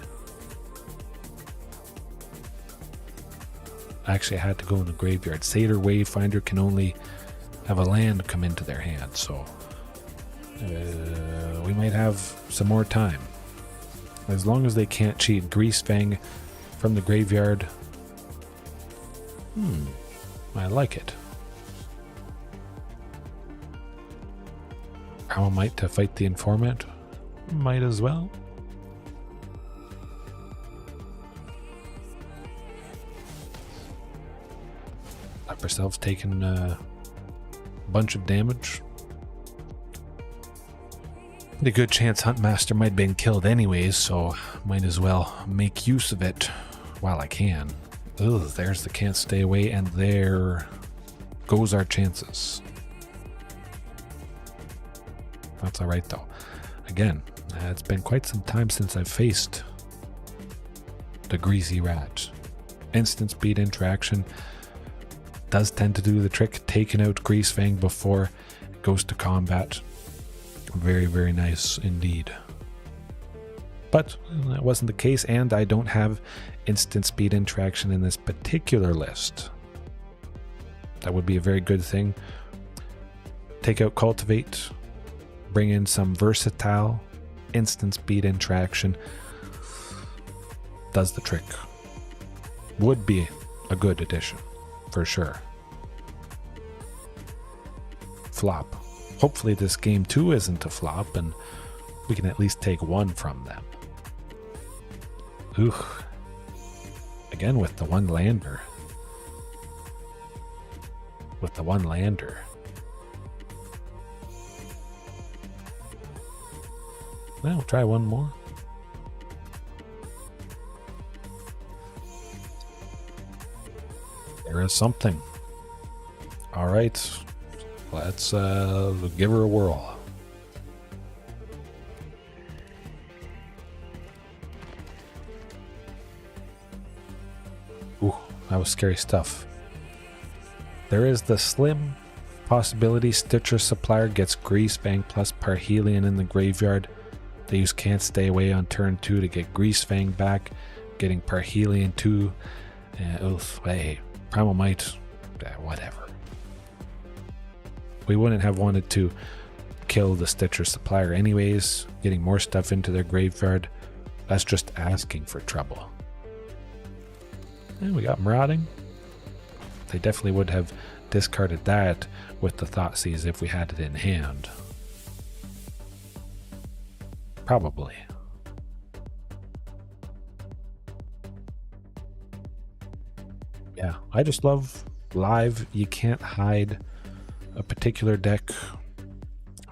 Actually, I had to go in the graveyard. Satyr Wavefinder can only have a land come into their hand, so we might have some more time. As long as they can't cheat Greasefang from the graveyard. I like it. Primal Might to fight the Informant? Might as well. Up ourselves taking a bunch of damage. A good chance Huntmaster might have been killed anyways, so might as well make use of it while I can. Ugh, there's the can't stay away, and there goes our chances. That's alright though. Again, it's been quite some time since I've faced the Greasy Rat. Instant speed interaction does tend to do the trick, taking out Greasefang before it goes to combat. Very, very nice indeed. But that wasn't the case, and I don't have instant speed interaction in this particular list. That would be a very good thing. Take out Cultivate, bring in some versatile instant speed interaction. Does the trick. Would be a good addition, for sure. Flop. Hopefully this game too isn't a flop, and we can at least take one from them. Ooh. Again with the one lander. With the one lander. Well, we'll try one more. There is something. All right. Let's give her a whirl. Ooh, that was scary stuff. There is the slim possibility Stitcher Supplier gets Greasefang plus Parhelion in the graveyard. They use Can't Stay Away on turn 2 to get Greasefang back, getting Parhelion 2. Hey, Primal Might, whatever. We wouldn't have wanted to kill the Stitcher Supplier anyways, getting more stuff into their graveyard. That's just asking for trouble. And we got Marauding. They definitely would have discarded that with the Thoughtseize if we had it in hand. Probably. Yeah, I just love live. You can't hide a particular deck.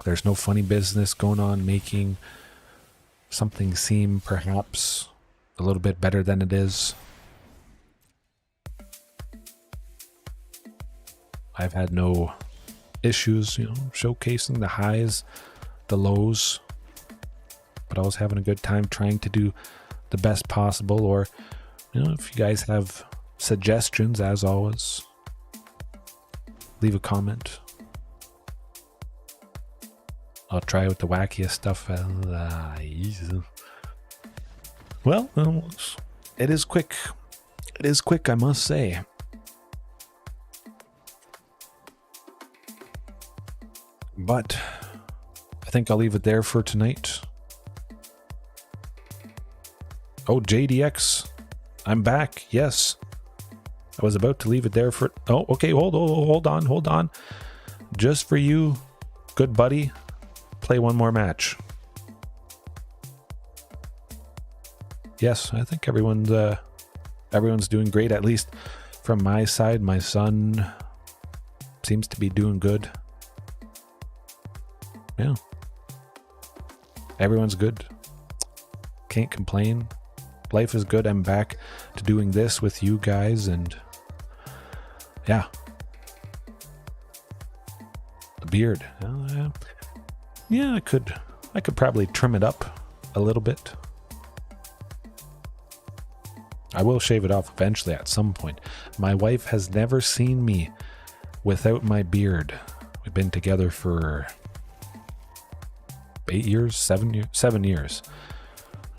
There's no funny business going on making something seem perhaps a little bit better than it is. I've had no issues, showcasing the highs, the lows, but I was having a good time trying to do the best possible. Or, if you guys have suggestions, as always, leave a comment. I'll try out the wackiest stuff. Well, it is quick. It is quick, I must say. But I think I'll leave it there for tonight. Oh, JDX. I'm back. Yes. I was about to leave it there for... Oh, okay. Hold on. Just for you, good buddy. Play one more match. Yes, I think everyone's doing great, at least from my side. My son seems to be doing good. Yeah. Everyone's good. Can't complain. Life is good. I'm back to doing this with you guys, and yeah. The beard. Yeah, I could probably trim it up a little bit. I will shave it off eventually at some point. My wife has never seen me without my beard. We've been together for 8 years, 7 years.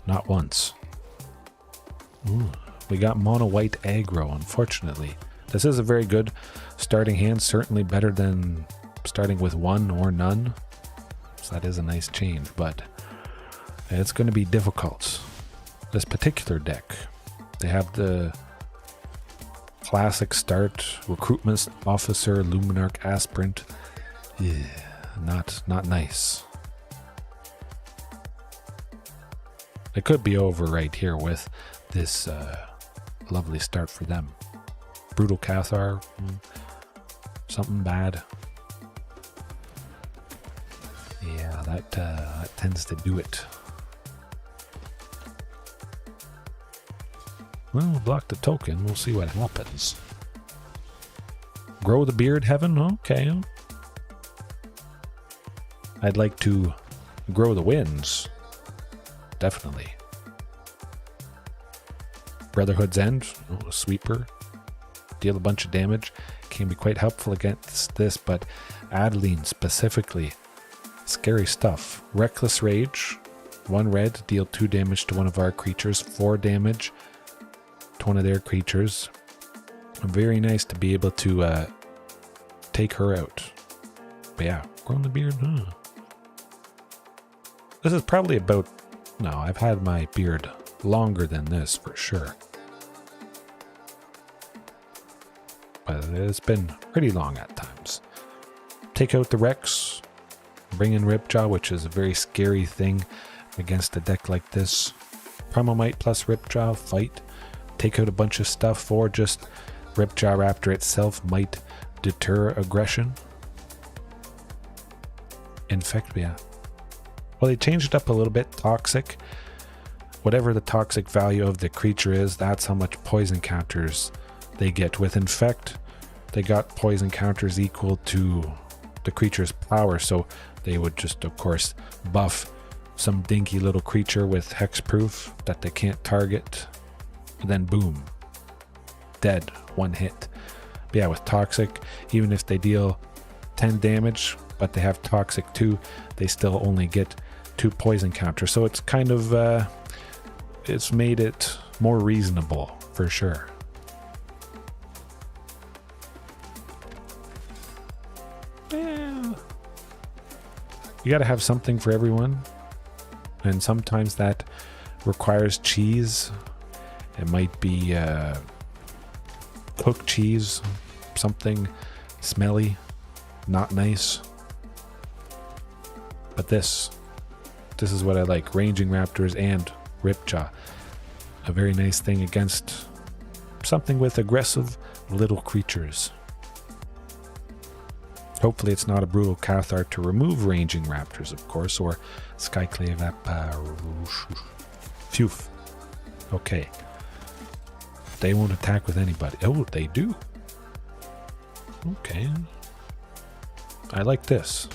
Not once. Ooh, we got mono white aggro, unfortunately. This is a very good starting hand, certainly better than starting with one or none. So that is a nice change, but it's going to be difficult. This particular deck, they have the classic start, Recruitment Officer, Luminarch Aspirant. Yeah, not nice. It could be over right here with this lovely start for them. Brutal Cathar, something bad. Yeah, that tends to do it. Well, we'll block the token. We'll see what happens. Grow the beard, Heaven? Okay. I'd like to grow the wins. Definitely. Brotherhood's End, a sweeper. deal a bunch of damage. Can be quite helpful against this, but Adeline specifically, scary stuff. Reckless Rage, 1 red, deal 2 damage to one of our creatures, 4 damage to one of their creatures. Very nice to be able to take her out. But yeah, growing the beard, This is probably about... No, I've had my beard longer than this for sure. But it's been pretty long at times. Take out the Rex. Bring in Ripjaw, which is a very scary thing against a deck like this. Promomite plus Ripjaw, fight. Take out a bunch of stuff, or just Ripjaw Raptor itself might deter aggression. Infect, yeah. Well, they changed it up a little bit. Toxic. Whatever the toxic value of the creature is, that's how much poison counters they get. With Infect, they got poison counters equal to the creature's power, so they would just, of course, buff some dinky little creature with hexproof that they can't target. Then boom. Dead. 1 hit. But yeah, with Toxic, even if they deal 10 damage, but they have Toxic too, they still only get 2 poison counters. So it's kind of, it's made it more reasonable, for sure. Yeah. You gotta have something for everyone. And sometimes that requires cheese. It might be cooked cheese, something smelly, not nice. But this is what I like. Ranging Raptors and Ripjaw. A very nice thing against something with aggressive little creatures. Hopefully it's not a Brutal Cathar to remove Ranging Raptors, of course, or Skyclave Phew. Okay. They won't attack with anybody. Oh, they do. Okay. I like this.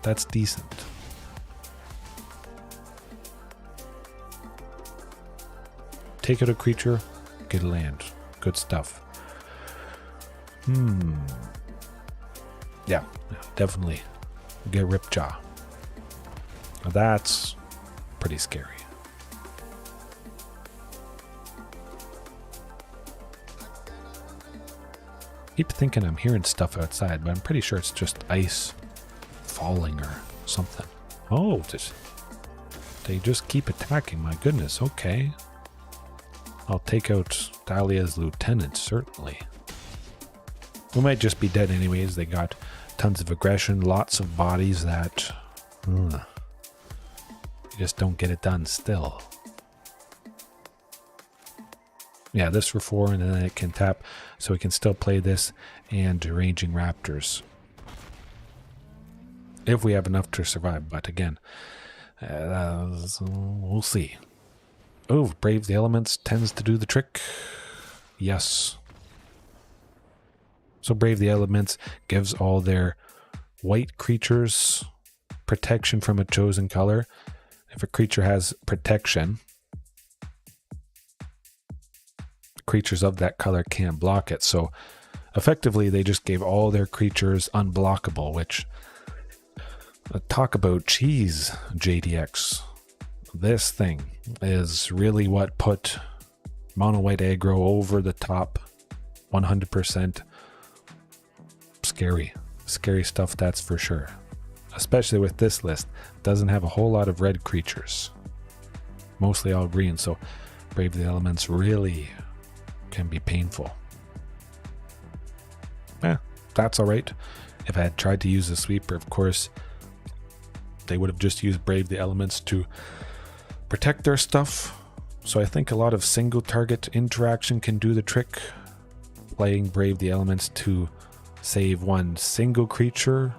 That's decent. Take out a creature, get a land. Good stuff. Yeah, definitely get Ripjaw. Now that's pretty scary. Keep thinking I'm hearing stuff outside, but I'm pretty sure it's just ice falling or something. Oh, they just keep attacking. My goodness. Okay. I'll take out Dahlia's lieutenant, certainly. We might just be dead anyways. They got tons of aggression, lots of bodies that you just don't get it done still. Yeah, this for 4, and then it can tap, so we can still play this and Ranging Raptors. If we have enough to survive, but again, we'll see. Oh, Brave the Elements tends to do the trick. Yes. So Brave the Elements gives all their white creatures protection from a chosen color. If a creature has protection, creatures of that color can't block it. So effectively they just gave all their creatures unblockable, which talk about cheese, JDX. This thing is really what put mono white aggro over the top. 100% scary stuff, that's for sure. Especially with this list, doesn't have a whole lot of red creatures, mostly all green, so Brave the Elements really can be painful. That's alright. If I had tried to use a sweeper, of course they would have just used Brave the Elements to protect their stuff. So I think a lot of single target interaction can do the trick. Playing Brave the Elements to save one single creature,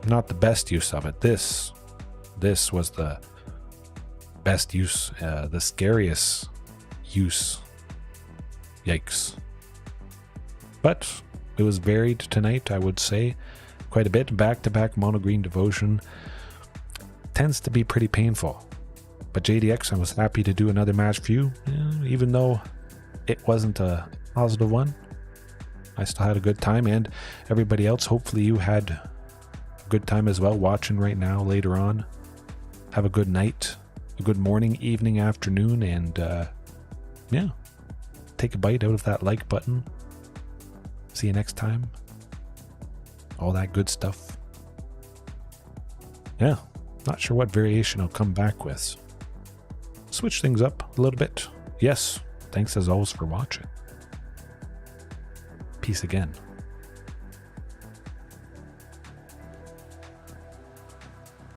not the best use of it. This was the best use, the scariest use. Yikes. But it was varied tonight, I would say. Quite a bit. Back-to-back mono green devotion tends to be pretty painful. But JDX, I was happy to do another match for you, even though it wasn't a positive one. I still had a good time, and everybody else, hopefully you had a good time as well watching right now later on. Have a good night, a good morning, evening, afternoon, and yeah, take a bite out of that like button. See you next time. All that good stuff. Yeah, not sure what variation I'll come back with. Switch things up a little bit. Yes, thanks as always for watching. Peace again.